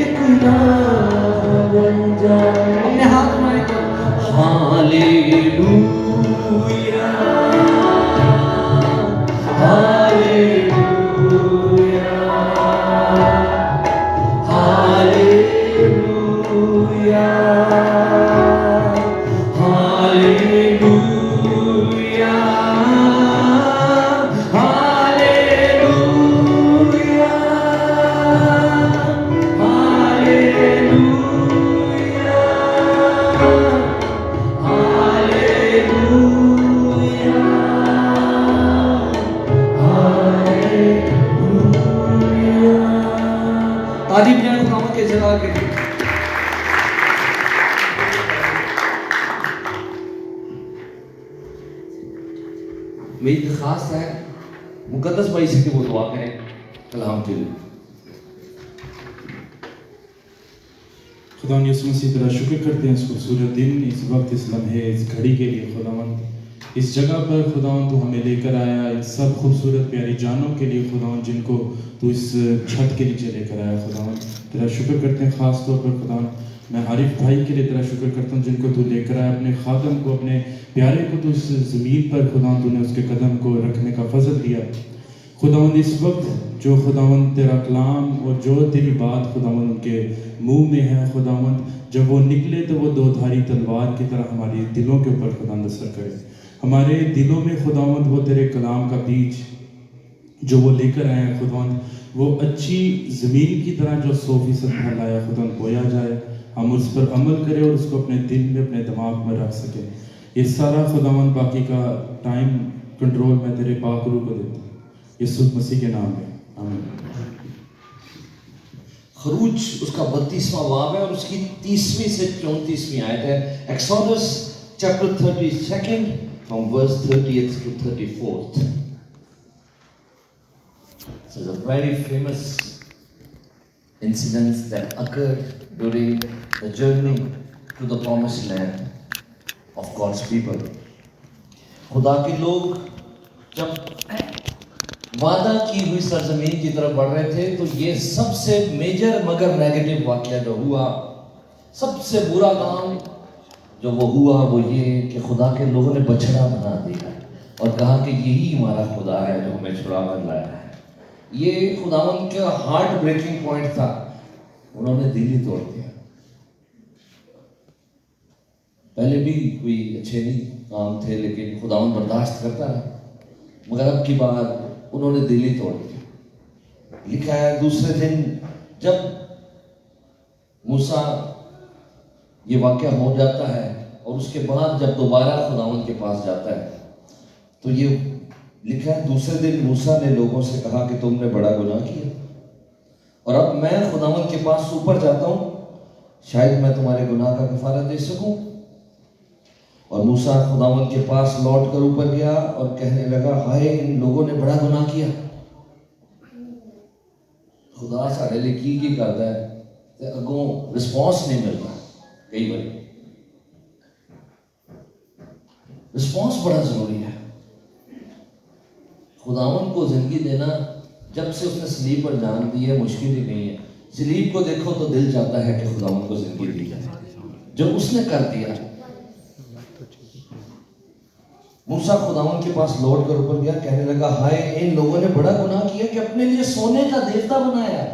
Speaker 1: एक राह बन जाएगा। अपने हाथ में hallelujah, hallelujah, hallelujah, hallelujah, hallelujah, hallelujah, hallelujah, hallelujah. तारीफ जाने खुदावंद के जलाल के लिए। मेरी दरखास्त है मुकद्दस भाई से कि वो दुआ करें कलाम के लिए।
Speaker 2: खुदा यीशु मसीह तेरा शुक्र करते हैं इस खूबसूरत दिन, इस वक्त, इस लम्हे, इस घड़ी के लिए खुदावंद। इस जगह पर खुदावंद तू हमें लेकर आया, इन सब खूबसूरत प्यारी जानों के लिए खुदावंद, जिनको तू इस छत के नीचे लेकर आया खुदावंद। तेरा शुक्र करते हैं खास तौर पर खुदावंद, मैं आरिफ भाई के लिए तेरा शुक्र करता हूँ जिनको तू लेकर आया, अपने खादम को, अपने प्यारे को तू इस ज़मीन पर खुदावंद तूने उसके कदम को रखने का फजल दिया खुदावंद। इस वक्त जो खुदावंद तेरा कलाम और जो तेरी बात खुदावंद उनके मुंह में है खुदावंद, जब वो निकले तो वो दोधारी तलवार की तरह हमारे दिलों के ऊपर खुदावंद असर करे। हमारे दिलों में खुदावंद वो तेरे कलाम का बीज जो वो लेकर आए खुदावंद, वो अच्छी ज़मीन की तरह जो 100% फल आया खुदावंद बोया जाए हम उस पर अमल करें और उसको अपने दिल में, अपने दिमाग में रख सकें। ये सारा खुदावन बाकी का टाइम कंट्रोल मैं तेरे पाक रूह को देता हूँ, यीशु मसीह के नाम में, आमीन।
Speaker 1: खरूज उसका 32वां बाब है और उसकी 30वीं से 34वीं आयत है। Exodus chapter 32 from verse 30th to 34th. This is a very famous incident that occurred during the journey to the promised land of God's people. खुदा के लोग जब वादा की हुई सरजमीन की तरफ बढ़ रहे थे तो ये सबसे मेजर मगर नेगेटिव वाकया जो हुआ, सबसे बुरा काम जो वो हुआ वो ये कि खुदा के लोगों ने बछड़ा बना दिया और कहा कि यही हमारा खुदा है जो हमें छुड़ा कर लाया है। ये खुदावन का हार्ट ब्रेकिंग पॉइंट था, उन्होंने दिल ही तोड़ दिया। पहले भी कोई अच्छे नहीं काम थे लेकिन खुदावन बर्दाश्त करता है, मगर अब की बात उन्होंने दिल ही तोड़ दिया। लिखा है दूसरे दिन जब मूसा ये वाकया हो जाता है और उसके बाद जब दोबारा खुदावन के पास जाता है तो ये लिखा है दूसरे दिन मूसा ने लोगों से कहा कि तुमने बड़ा गुनाह किया और अब मैं खुदावन के पास ऊपर जाता हूं, शायद मैं तुम्हारे गुनाह का कफारा दे सकूं। और मूसा खुदावन के पास लौट कर ऊपर गया और कहने लगा, हाय इन लोगों ने बड़ा गुनाह किया। खुदा सारे लिए की करता है ते अगों रिस्पॉन्स नहीं मिलता। कई बार रिस्पॉन्स बड़ा जरूरी है। खुदावन को जिंदगी देना, जब से उसने सलीब पर जान दी है, मुश्किल ही नहीं है। सलीब को देखो तो दिल चाहता है कि खुदावन को जिंदगी दी जाए, जो उसने कर दिया। मूसा खुदावन के पास लौट कर ऊपर गया, कहने लगा, हाय इन लोगों ने बड़ा गुनाह किया कि अपने लिए सोने का देवता बनाया,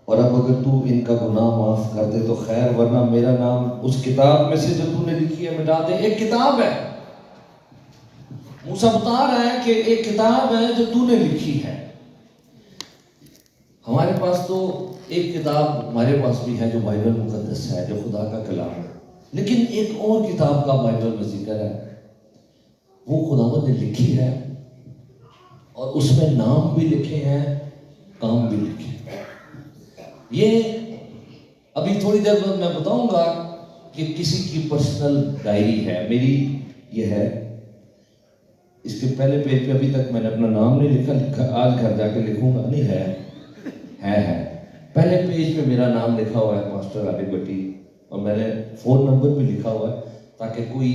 Speaker 1: और अब अगर तू इनका गुनाह माफ कर दे तो खैर, वरना मेरा नाम उस किताब में से जो तूने लिखी है मिटा दे। एक किताब है, मूसा बता रहा है कि एक किताब है जो तूने लिखी है। हमारे पास तो एक किताब हमारे पास भी है जो बाइबल मुकद्दस है, जो खुदा का कलाम है, लेकिन एक और किताब का बाइबल में जिक्र है, वो खुदावंद ने लिखी है और उसमें नाम भी लिखे हैं, काम भी लिखे हैं। ये अभी थोड़ी देर बाद मैं बताऊंगा कि किसी की पर्सनल डायरी है, मेरी ये है। इसके पहले पेज पे अभी तक मैंने अपना नाम नहीं लिखा, आज घर जाके लिखूंगा। नहीं है पहले पेज पे मेरा नाम लिखा हुआ है, मास्टर आबिद भट्टी, और मैंने फोन नंबर भी लिखा हुआ है ताकि कोई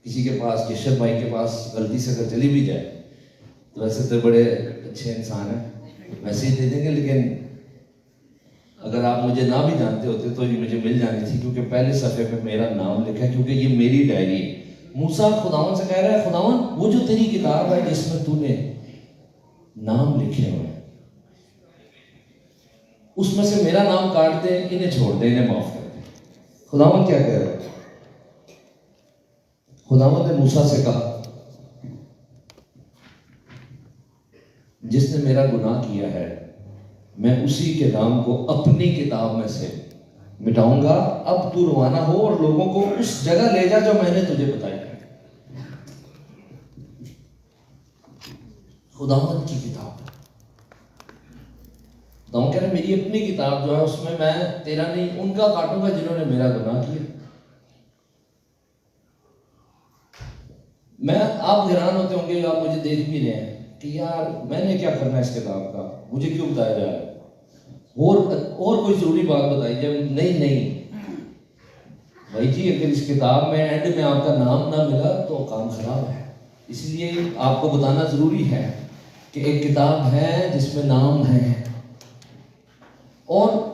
Speaker 1: किसी के पास, केशव भाई के पास गलती से अगर चली भी जाए तो वैसे तो बड़े अच्छे इंसान हैं, मैसेज दे देंगे, लेकिन अगर आप मुझे ना भी जानते होते तो ये मुझे मिल जानी थी, क्योंकि पहले सफ़े पे मेरा नाम लिखा है, क्योंकि ये मेरी डायरी है। मूसा खुदावन से कह रहा है, खुदावन वो जो तेरी किताब है जिसमें तूने नाम लिखे हुए हैं, उसमें से मेरा नाम काट दे, इन्हें छोड़ दे, इन्हें माफ कर दे। खुदावन क्या कह रहा है? खुदावन ने मूसा से कहा, जिसने मेरा गुनाह किया है मैं उसी के नाम को अपनी किताब में से मिटाऊंगा। अब तू रवाना हो और लोगों को उस जगह ले जा जो मैंने तुझे बताई है। खुदावंद की किताब, खुदावंद कह रहे मेरी अपनी किताब जो है उसमें मैं तेरा नहीं उनका काटूंगा जिन्होंने मेरा गुनाह किया। मैं, आप हैरान होते होंगे, आप मुझे देख भी रहे हैं कि यार मैंने क्या करना है इस किताब का, मुझे क्यों बताया जा रहा है, और कोई जरूरी बात बताई जाए। नहीं भाई जी, अगर इस किताब में एंड में आपका नाम ना मिला तो काम खराब है। इसलिए आपको बताना जरूरी है कि एक किताब है जिसमें नाम है, और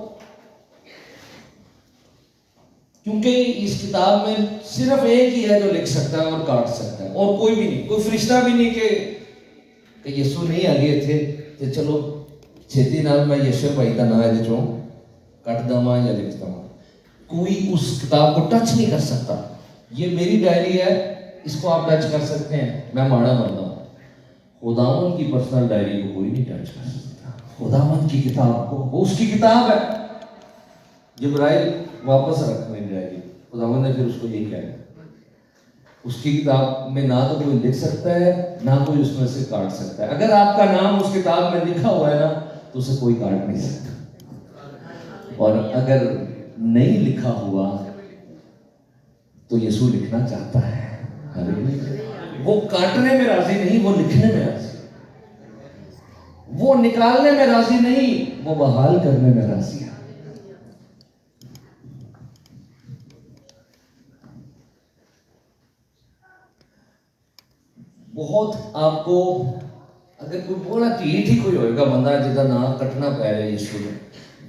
Speaker 1: क्योंकि इस किताब में सिर्फ एक ही है जो लिख सकता है और काट सकता है, और कोई भी नहीं, कोई फरिश्ता भी नहीं कि यीशु नहीं आ गए थे तो चलो छेती नाल मैं यीशु भाई का नाम है जो कट दवा या लिख दवा। कोई उस किताब को टच नहीं कर सकता। ये मेरी डायरी है, इसको आप टच कर सकते हैं, मैं माड़ा बंदा हूं। खुदावन की पर्सनल डायरी को कोई नहीं टच कर सकता। खुदावन की किताब को, वो उसकी किताब है, जिब्राइल वापस रखने जाएगी, खुदावंद ने फिर उसको ये कहना, उसकी किताब में ना तो कोई लिख सकता है ना कोई उसमें से काट सकता है। अगर आपका नाम उस किताब में लिखा हुआ है ना तो उसे कोई काट नहीं सकता, और अगर नहीं लिखा हुआ तो यीशु लिखना चाहता है। हालेलुया। वो काटने में राजी नहीं, वो लिखने में राजी, वो निकालने में राजी नहीं, वो बहाल करने में राजी है। बहुत आपको अगर कोई बोला ढीठ ही कोई होएगा बंदा जिदा ना कटना पै रहा यीशु ने,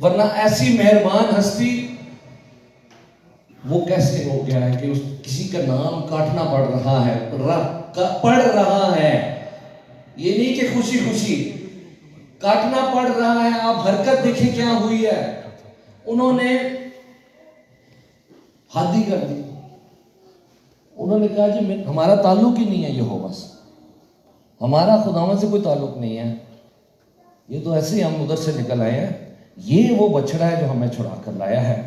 Speaker 1: वरना ऐसी मेहरबान हस्ती वो कैसे हो गया है कि उस किसी का नाम काटना पड़ रहा है, पड़ रहा है। ये नहीं कि खुशी खुशी काटना पड़ रहा है। आप हरकत देखें क्या हुई है, उन्होंने हादी कर दी। उन्होंने कहा जी हमारा ताल्लुक ही नहीं है यहोवा से, हमारा खुदावन से कोई ताल्लुक नहीं है, ये तो ऐसे ही हम उधर से निकल आए हैं, ये वो बछड़ा है जो हमें छुड़ा कर लाया है।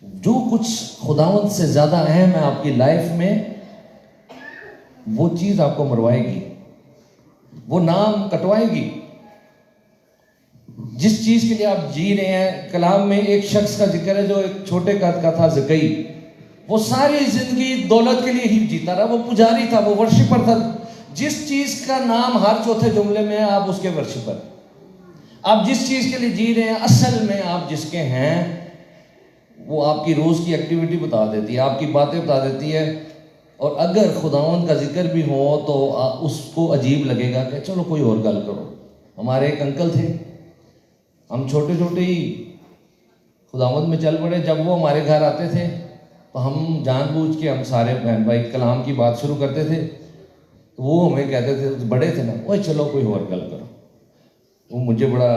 Speaker 1: जो कुछ खुदावन से ज्यादा अहम है आपकी लाइफ में, वो चीज आपको मरवाएगी, वो नाम कटवाएगी। जिस चीज के लिए आप जी रहे हैं, कलाम में एक शख्स का जिक्र है जो एक छोटे कद का था, ज़कई। वो सारी जिंदगी दौलत के लिए ही जीता रहा, वो पुजारी था, वो वर्शिपर था। जिस चीज का नाम हर चौथे जुमले में है, आप उसके वर्शिपर। आप जिस चीज के लिए जी रहे हैं, असल में आप जिसके हैं, वो आपकी रोज की एक्टिविटी बता देती है, आपकी बातें बता देती है। और अगर खुदावंद का जिक्र भी हो तो उसको अजीब लगेगा कि चलो कोई और गल करो। हमारे एक अंकल थे, हम छोटे छोटे ही खुदावंद में चल पड़े। जब वो हमारे घर आते थे तो हम जानबूझ के, हम सारे बहन भाई कलाम की बात शुरू करते थे, तो वो हमें कहते थे, बड़े थे ना, ओए चलो कोई और गल करो। वो मुझे बड़ा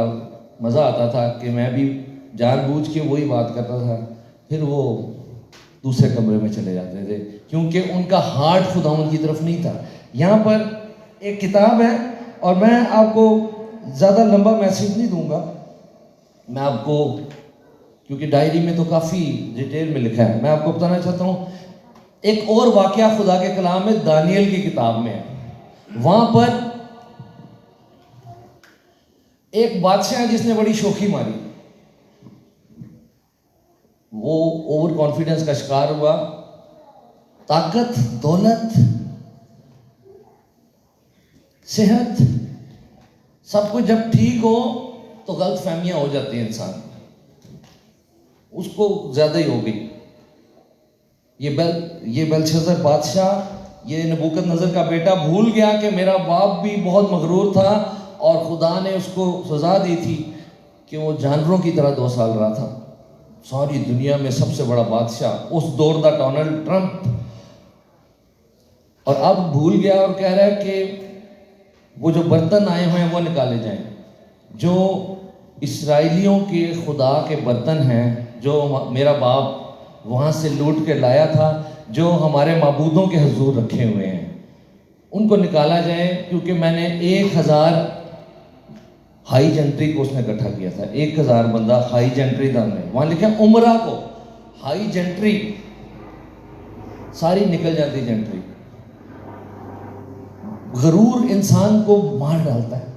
Speaker 1: मज़ा आता था कि मैं भी जानबूझ के वही बात करता था। फिर वो दूसरे कमरे में चले जाते थे, क्योंकि उनका हार्ट खुदावंद की तरफ नहीं था। यहाँ पर एक किताब है, और मैं आपको ज़्यादा लंबा मैसेज नहीं दूंगा, मैं आपको, क्योंकि डायरी में तो काफ़ी डिटेल में लिखा है, मैं आपको बताना चाहता हूँ। एक और वाकया खुदा के कलाम में दानियल की किताब में है। वहाँ पर एक बादशाह है जिसने बड़ी शोखी मारी, वो ओवर कॉन्फिडेंस का शिकार हुआ। ताकत, दौलत, सेहत, सब कुछ जब ठीक हो तो गलत फहमियां हो जाती हैं इंसान, उसको ज्यादा ही हो गई। ये बेलशस्सर बादशाह, ये नबूकदनेस्सर का बेटा भूल गया कि मेरा बाप भी बहुत मगरूर था, और खुदा ने उसको सजा दी थी कि वो जानवरों की तरह 2 साल रहा था। सारी दुनिया में सबसे बड़ा बादशाह उस दौर का डोनाल्ड ट्रंप, और अब भूल गया और कह रहा है कि वो जो बर्तन आए हुए हैं वो निकाले जाएं, जो इस्राएलियों के खुदा के बर्तन हैं, जो मेरा बाप वहाँ से लूट के लाया था, जो हमारे माबूदों के हुजूर रखे हुए हैं, उनको निकाला जाए। क्योंकि मैंने 1000 हाई जेंट्री को उसने इकट्ठा किया था, 1000 बंदा हाई जेंट्री था। हमने वहाँ लिखा उमरा को हाई जेंट्री, सारी निकल जाती जेंट्री। गरूर इंसान को मार डालता है,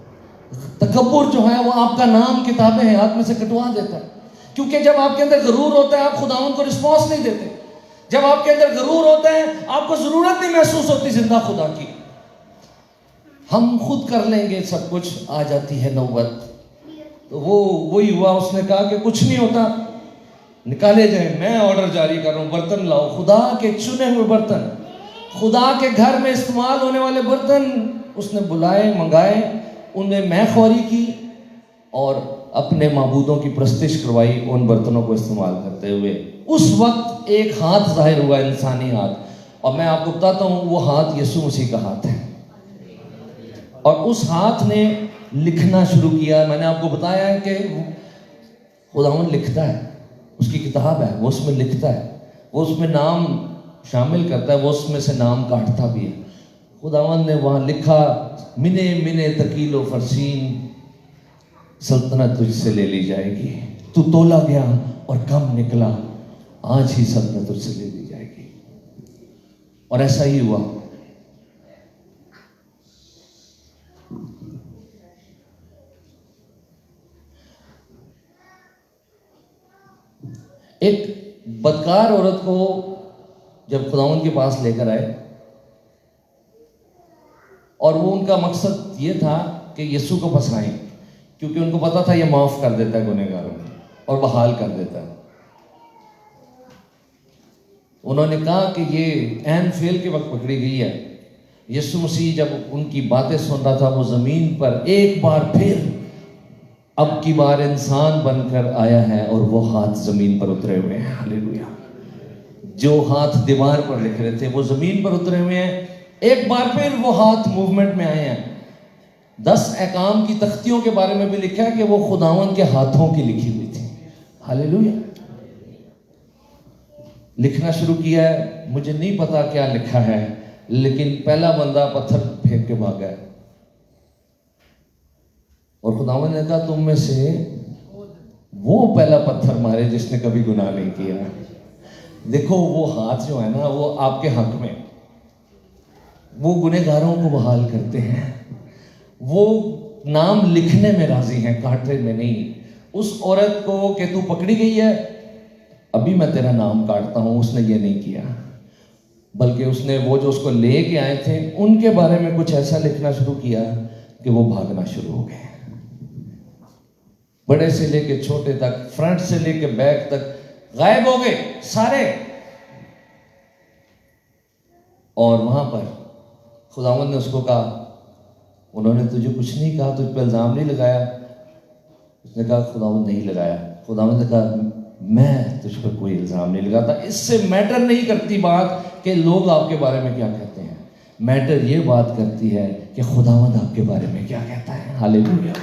Speaker 1: तकब्बुर जो है वो आपका नाम किताबें हयात में से कटवा देता है। क्योंकि जब आपके अंदर गरूर होता है, आप खुदावंद को रिस्पॉन्स नहीं देते। जब आपके अंदर गरूर होता है, आपको जरूरत नहीं महसूस होती जिंदा खुदा की। हम खुद कर लेंगे सब कुछ, आ जाती है नौबत। तो वो वही हुआ, उसने कहा कि कुछ नहीं होता, निकाले जाए। मैं ऑर्डर जारी कर रहा हूँ, बर्तन लाओ, खुदा के चुने हुए बर्तन, खुदा के घर में इस्तेमाल होने वाले बर्तन उसने बुलाए, मंगाए, उन्हें मैखौरी की और अपने माबूदों की प्रस्तिश करवाई उन बर्तनों को इस्तेमाल करते हुए। उस वक्त एक हाथ जाहिर हुआ, इंसानी हाथ, और मैं आपको बताता हूँ वो हाथ यीशु मसीह का हाथ है। और उस हाथ ने लिखना शुरू किया। मैंने आपको बताया है कि खुदावंद लिखता है, उसकी किताब है, वो उसमें लिखता है, वो उसमें नाम शामिल करता है, वो उसमें से नाम काटता भी है। खुदावंद ने वहाँ लिखा, मिने मिने तकीलो फरसीन, सल्तनत तुझसे ले ली जाएगी, तू तोला गया और कम निकला, आज ही सल्तनत तुझसे ले ली जाएगी। और ऐसा ही हुआ। एक बदकार औरत को जब खुदावंद के पास लेकर आए, और वो उनका मकसद ये था कि यीशु को फंसाएं, क्योंकि उनको पता था ये माफ कर देता है गुनहगारों को और बहाल कर देता है। उन्होंने कहा कि ये ऐन फेल के वक्त पकड़ी गई है। यीशु मसीह जब उनकी बातें सुन रहा था, वो जमीन पर एक बार फिर अब की बार इंसान बनकर आया है, और वो हाथ जमीन पर उतरे हुए हैं। हालेलुया। जो हाथ दीवार पर लिख रहे थे वो जमीन पर उतरे हुए हैं। एक बार फिर वो हाथ मूवमेंट में आए हैं। 10 अहकाम की तख्तियों के बारे में भी लिखा है कि वो खुदावंद के हाथों की लिखी हुई थी। हालेलुया। लिखना शुरू किया है, मुझे नहीं पता क्या लिखा है, लेकिन पहला बंदा पत्थर फेंक के भागा है, और खुदावंद ने कहा तुम में से वो पहला पत्थर मारे जिसने कभी गुनाह नहीं किया। देखो वो हाथ जो है ना, वो आपके हक में, वो गुनहगारों को बहाल करते हैं, वो नाम लिखने में राजी हैं, काटने में नहीं। उस औरत को कि तू पकड़ी गई है, अभी मैं तेरा नाम काटता हूं, उसने ये नहीं किया, बल्कि उसने वो जो उसको ले के आए थे उनके बारे में कुछ ऐसा लिखना शुरू किया कि वो भागना शुरू हो गए। बड़े से लेके छोटे तक, फ्रंट से लेके बैक तक गायब हो गए सारे। और वहां पर खुदावंद ने उसको कहा, उन्होंने तुझे कुछ नहीं कहा, तुझ पर इल्जाम नहीं लगाया? उसने कहा खुदावंद नहीं लगाया। खुदावंद ने कहा मैं तुझ पर कोई इल्जाम नहीं लगाता। इससे मैटर नहीं करती बात कि लोग आपके बारे में क्या कहते हैं, मैटर ये बात करती है कि खुदावंद आपके बारे में क्या कहता है। हालेलुया।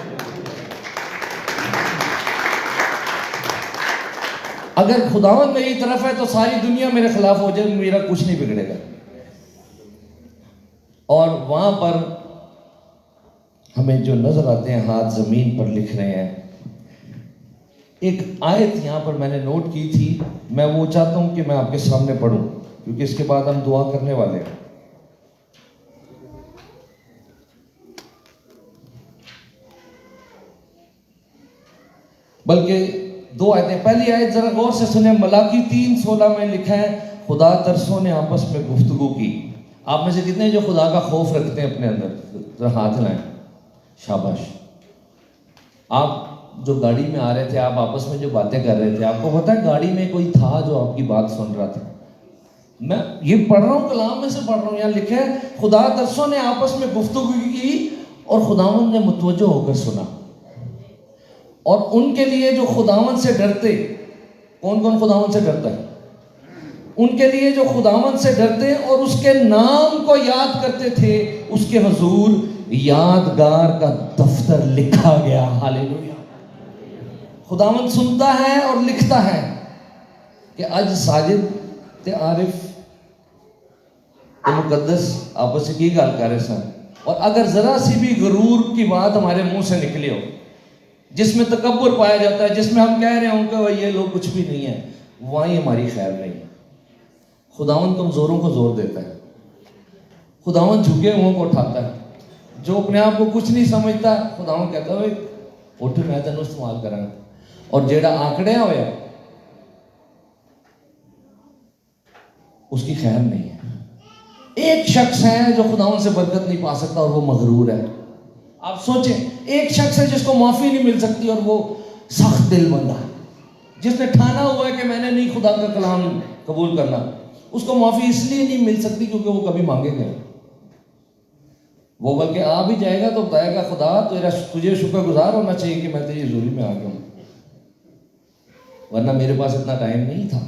Speaker 1: अगर खुदावंद मेरी तरफ है तो सारी दुनिया मेरे खिलाफ हो जाए, मेरा कुछ नहीं बिगड़ेगा। और वहां पर हमें जो नजर आते हैं हाथ जमीन पर लिख रहे हैं। एक आयत यहां पर मैंने नोट की थी, मैं वो चाहता हूं कि मैं आपके सामने पढ़ूं, क्योंकि इसके बाद हम दुआ करने वाले हैं। बल्कि 2 आयतें। पहली आयत जरा गौर से सुने, मलाकी 3:16 में लिखा है, खुदा तरसों ने आपस में गुफ्तगू की। आप में से कितने जो खुदा का खौफ रखते हैं अपने अंदर, जरा हाथ हिलाएं। शाबाश। आप जो गाड़ी में आ रहे थे, आप आपस में जो बातें कर रहे थे, आपको पता है गाड़ी में कोई था जो आपकी बात सुन रहा था। मैं ये पढ़ रहा हूँ, कलाम में से पढ़ रहा हूँ। यहाँ लिखा है खुदा तरसों ने आपस में गुफ्तगू की और खुदावंद ने मुतवज्जो होकर सुना। और उनके लिए जो खुदावंद से डरते, कौन कौन खुदावंद से डरता है? उनके लिए जो खुदावंद से डरते और उसके नाम को याद करते थे, उसके हुजूर यादगार का दफ्तर लिखा गया। हालेलुया। खुदावंद सुनता है और लिखता है कि आज साजिद ते आरिफ ते मुकद्दस आपस में की गल कर रहे सन, और अगर जरा सी भी गरूर की बात हमारे मुंह से निकली हो, जिसमें तकब्बुर पाया जाता है, जिसमें हम कह रहे हो कि ये लोग कुछ भी नहीं है, वहीं हमारी खैर नहीं है। खुदावंद कमजोरों को जोर देता है, खुदावंद झुके हुओं को उठाता है। जो अपने आप को कुछ नहीं समझता, खुदावंद कहता है उठ मैं तेन इस्तेमाल करांगा। और जेड़ा आंकड़िया होया उसकी खैर नहीं है। एक शख्स है जो खुदावंद से बरकत नहीं पा सकता और वो मगरूर है। आप सोचें, एक शख्स है जिसको माफी नहीं मिल सकती और वो सख्त दिल बंदा है, जिसने ठाना हुआ है कि मैंने नहीं खुदा का कलाम कबूल करना। उसको माफी इसलिए नहीं मिल सकती क्योंकि वो कभी मांगेगा। वो बल्कि आ भी जाएगा तो बताएगा खुदा तेरा तुझे शुक्रगुजार होना चाहिए कि मैं तेरी हजूरी में आ गया हूं, वरना मेरे पास इतना टाइम नहीं था,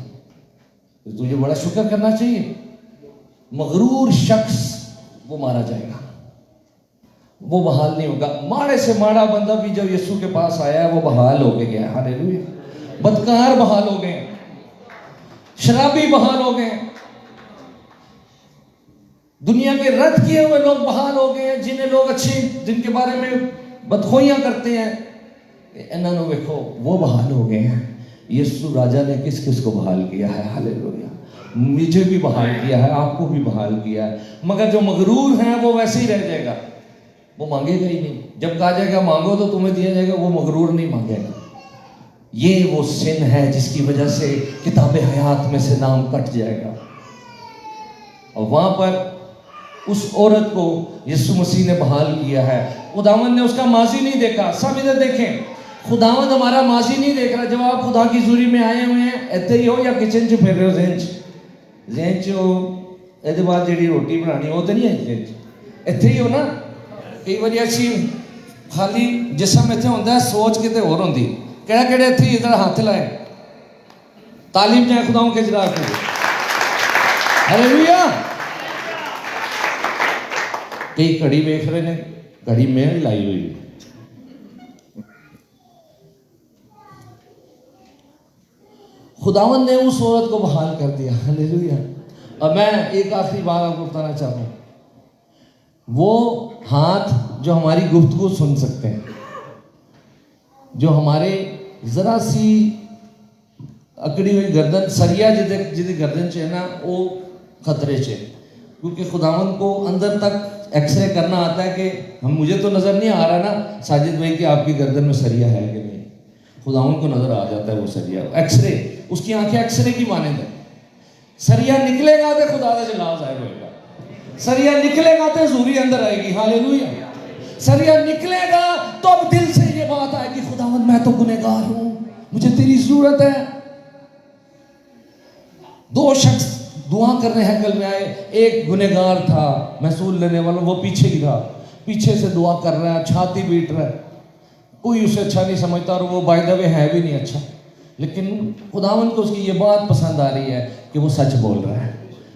Speaker 1: तो तुझे बड़ा शुक्र करना चाहिए। मगरूर शख्स वो मारा जाएगा, वो बहाल नहीं होगा। माड़े से माड़ा बंदा भी जब यीशु के पास आया है वो बहाल हो के गया। हालेलुया। बदकार बहाल हो गए, शराबी बहाल हो गए, दुनिया के रद्द किए हुए लोग बहाल हो गए, जिन्हें लोग अच्छे, जिनके बारे में बदखोइयां करते हैं, इन्होंने देखो वो बहाल हो गए हैं। यीशु राजा ने किस किस को बहाल किया है? हालेलुया। मुझे भी बहाल किया है, आपको भी बहाल किया है। मगर जो मगरूर है वो वैसे ही रह जाएगा, वो मांगेगा ही नहीं। जब कहा जाएगा मांगो तो तुम्हें दिया जाएगा, वो मगरूर नहीं मांगेगा। ये वो सिन है जिसकी वजह से किताब हयात में से नाम कट जाएगा। और वहां पर उस औरत को यीशु मसीह ने बहाल किया है। खुदावंद ने उसका माजी नहीं देखा। सब इधर देखें, खुदावंद हमारा माजी नहीं देख रहा। जब आप खुदा की हज़ूरी में आए हुए हैं, इतने ही हो या किचन च फिर रहे हो, जहन च हो, ਇਹਦੇ ਬਾਅਦ ਜਿਹੜੀ ਰੋਟੀ ਬਣਾਣੀ ਉਹ ਤਾਂ ਨਹੀਂ ਹੈ, ਇੱਥੇ ਹੀ ਹੋ ਨਾ। ਕਈ ਵਾਰੀ ਅਸੀਂ ਖਾਲੀ ਜਿਸਮ ਇੱਥੇ ਹੁੰਦਾ, ਸੋਚ ਕਿਤੇ ਹੋਰ ਹੁੰਦੀ। ਕਿਹੜਾ ਕਿਹੜੇ ਇੱਥੇ ਇਧਰ ਹੱਥ ਲਾਏ, ਤਾਲੀਮ ਜਾਏ खुदाओं के जरा को। हालेलुया। कई घड़ी देख रहे हैं, घड़ी में ही लाई हुई है। खुदावंद ने उस औरत को बहाल कर दिया। हालेलुया। अब मैं एक आखिरी बात आपको बताना चाहता हूं, वो हाथ जो हमारी गुफ्तगू सुन सकते हैं, जो हमारे जरा सी अकड़ी हुई गर्दन, सरिया जिदी गर्दन च है ना, वो खतरे च है। क्योंकि खुदावंद को अंदर तक एक्सरे करना आता है कि मुझे तो नजर नहीं आ रहा ना साजिद भाई कि आपकी गर्दन में सरिया है कि नहीं। खुदावंद को नजर आ जाता है वो सरिया, एक्सरे, उसकी आंखें एक्सरे की मानंद है। सरिया निकलेगा तो खुदा का जलाल जाहिर होगा, सरिया निकलेगा तो हज़ूरी अंदर आएगी। हालेलुया। सरिया निकलेगा तो अब दिल से ये बात आएगी, खुदावंद मैं तो गुनहगार हूं, मुझे तेरी जरूरत है। दो शख्स दुआ करने हैकल में आए, एक गुनहगार था, महसूल लेने वाला, वो पीछे ही था, पीछे से दुआ कर रहा है, छाती पीट रहा है, कोई उसे अच्छा नहीं समझता और वो बाय द वे है भी नहीं अच्छा। लेकिन खुदावंद को उसकी ये बात पसंद आ रही है कि वो सच बोल रहा है,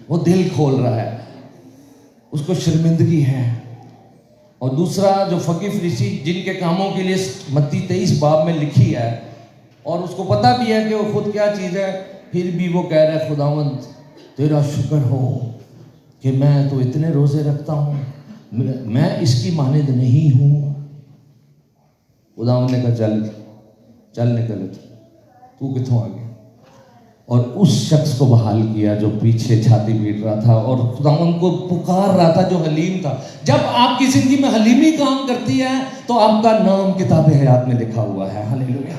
Speaker 1: वो दिल खोल रहा है, उसको शर्मिंदगी है। और दूसरा जो फकीर फरीसी जिनके कामों के लिए मत्ती 23 बाब में लिखी है, और उसको पता भी है कि वो खुद क्या चीज़ है, फिर भी वो कह रहा है खुदावंद तेरा शुक्र हो कि मैं तो इतने रोज़े रखता हूँ, मैं इसकी मानद नहीं हूँ। खुदावंद ने कहा चल चल निकल, तू किथों आ गया? और उस शख्स को बहाल किया जो पीछे छाती पीट रहा था और खुदावंद को पुकार रहा था, जो हलीम था। जब आपकी जिंदगी में हलीमी काम करती है तो आपका नाम किताब हयात में लिखा हुआ है। हालेलुया।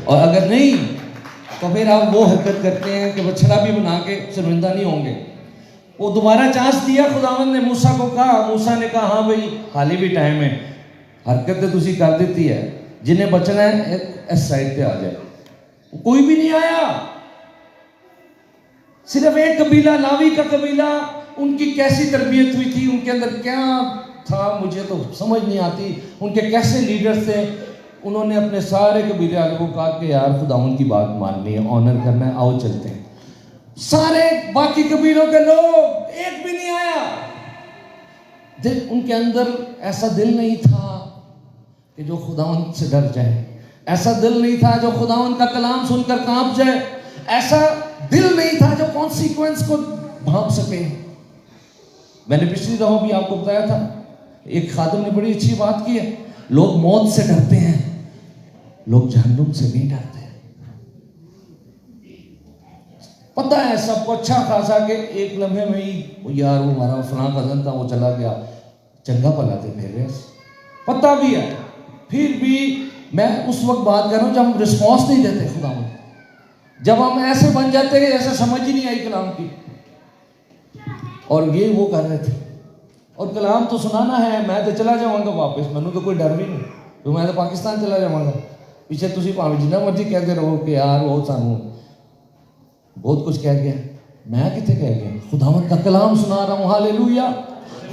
Speaker 1: और अगर नहीं तो फिर आप वो हरकत करते हैं कि बछड़ा भी बना के शर्मिंदा नहीं होंगे। वो दोबारा चांस दिया खुदावंद ने, मूसा को कहा, मूसा ने कहा हाँ भाई हाली भी टाइम है, हरकत तो तुसी कर देती है, जिन्हें बचना है इस साइड पे आ जाए। कोई भी नहीं आया, सिर्फ एक कबीला, लावी का कबीला, उनकी कैसी तरबियत हुई थी, उनके अंदर क्या था मुझे तो समझ नहीं आती, उनके कैसे लीडर्स थे। उन्होंने अपने सारे कबीले वालों को कहा कि यार खुदावंद की बात माननी है, ऑनर करना है, आओ चलते हैं। सारे बाकी कबीलों के लोग, एक भी नहीं आया। दिल उनके अंदर ऐसा दिल नहीं था कि जो खुदावंद से डर जाए, ऐसा दिल नहीं था जो खुदावंद का कलाम सुनकर कांप जाए, ऐसा दिल नहीं था जो कॉन्सिक्वेंस को भांप सके। मैंने पिछली दफा भी आपको बताया था, एक खादिम ने बड़ी अच्छी बात की है, लोग मौत से डरते हैं, लोग जहन्नुम से नहीं डरते। पता है सबको अच्छा खासा कि एक लम्हे में ही यार वो हमारा फलां कजन था, वो चला गया, चंगा भला थे मेरे, पता भी है। फिर भी मैं उस वक्त बात कर रहा हूँ जब हम रिस्पॉन्स नहीं देते खुदा में, जब हम ऐसे बन जाते हैं जैसे समझ ही नहीं आई कलाम की। और ये वो कर रहे थे, और कलाम तो सुनाना है, मैं तो चला जाऊँगा वापस, मैंने तो कोई डर भी नहीं, तो मैं तो पाकिस्तान चला जाऊँगा। पीछे तुम भावे जिन्ना मर्जी कहते रहो कि यार वो सानू बहुत कुछ कह गया, मैं कितने कह गया? खुदावंद का कलाम सुना रहा हूँ। हालेलुया।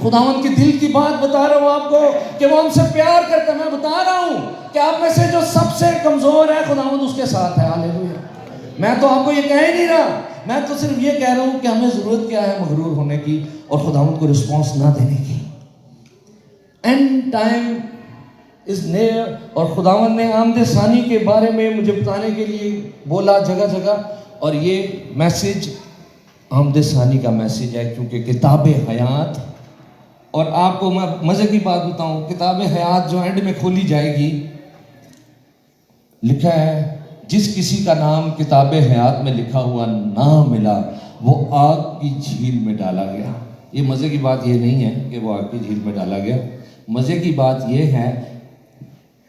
Speaker 1: खुदावंद की दिल की बात बता रहा हूँ आपको कि वो हमसे प्यार करता है। मैं बता रहा हूँ कि आप में से जो सबसे कमजोर है खुदावंद उसके साथ है। हालेलुया। मैं तो आपको ये कह ही नहीं रहा, मैं तो सिर्फ ये कह रहा हूँ कि हमें जरूरत क्या है मगरूर होने की और खुदावंद को रिस्पॉन्स ना देने की। And time is near. और खुदावंद ने आमदे सानी के बारे में मुझे बताने के लिए बोला जगह जगह, और ये मैसेज आमदे सानी का मैसेज है, क्योंकि किताब हयात, और आपको मैं मज़े की बात बताऊं, किताब हयात जो एंड में खोली जाएगी लिखा है जिस किसी का नाम किताबे हयात में लिखा हुआ ना मिला वो आग की झील में डाला गया। ये मज़े की बात ये नहीं है कि वो आग की झील में डाला गया। मज़े की बात ये है,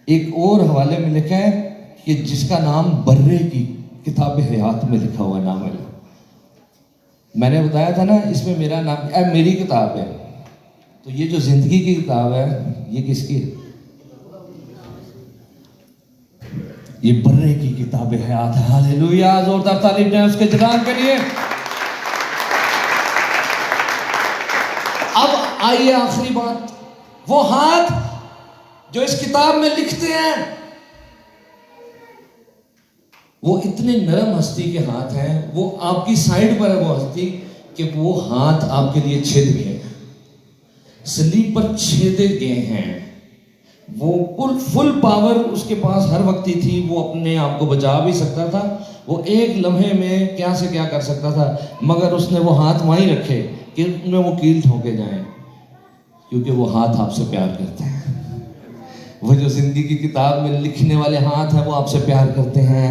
Speaker 1: एक और हवाले में लिखा है कि जिसका नाम बर्रे की किताबे हयात में लिखा हुआ ना मिला। मैंने बताया था ना इसमें मेरा नाम, मेरी किताब है, तो ये जो जिंदगी की किताब है ये किसकी है? ये बर्रे की किताब हयात है। हालेलुया, जोरदार तालीम दें उसके जलाल के लिए। अब आइए आखिरी बात, वो हाथ जो इस किताब में लिखते हैं वो इतने नरम हस्ती के हाथ हैं, वो आपकी साइड पर है वो हस्ती कि वो हाथ आपके लिए छेद गए, सलीब पर छेदे गए हैं। वो फुल पावर उसके पास हर वक्त ही थी, वो अपने आप को बचा भी सकता था, वो एक लम्हे में क्या से क्या कर सकता था, मगर उसने वो हाथ वहीं रखे कि उनमें वो कील ठोके जाएं, क्योंकि वो हाथ आपसे प्यार करते हैं। वो जो जिंदगी की किताब में लिखने वाले हाथ हैं वो आपसे प्यार करते हैं,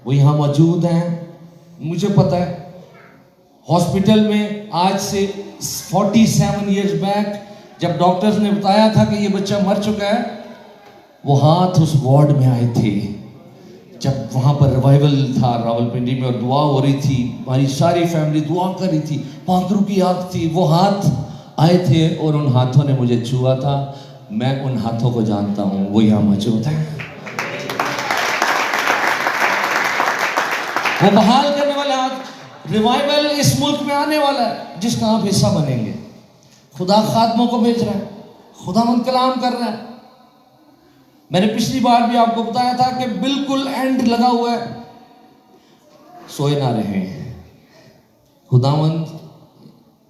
Speaker 1: वो यहाँ मौजूद हैं। मुझे पता है हॉस्पिटल में आज से 47 इयर्स बैक जब डॉक्टर्स ने बताया था कि ये बच्चा मर चुका है, वो हाथ उस वार्ड में आए थे जब वहाँ पर रिवाइवल था रावलपिंडी में और दुआ हो रही थी, हमारी सारी फैमिली दुआ कर रही थी, पाखरू की आग थी, वो हाथ आए थे और उन हाथों ने मुझे छुआ था। मैं उन हाथों को जानता हूँ, वो यहाँ मौजूद है। वो बहाल करने वाले हाथ। रिवाइवल इस मुल्क में आने वाला है जिसका आप हिस्सा बनेंगे। खुदा खादमों को भेज रहा है, खुदावंद कलाम कर रहा है। मैंने पिछली बार भी आपको बताया था कि बिल्कुल एंड लगा हुआ है, सोए ना रहे। खुदावंद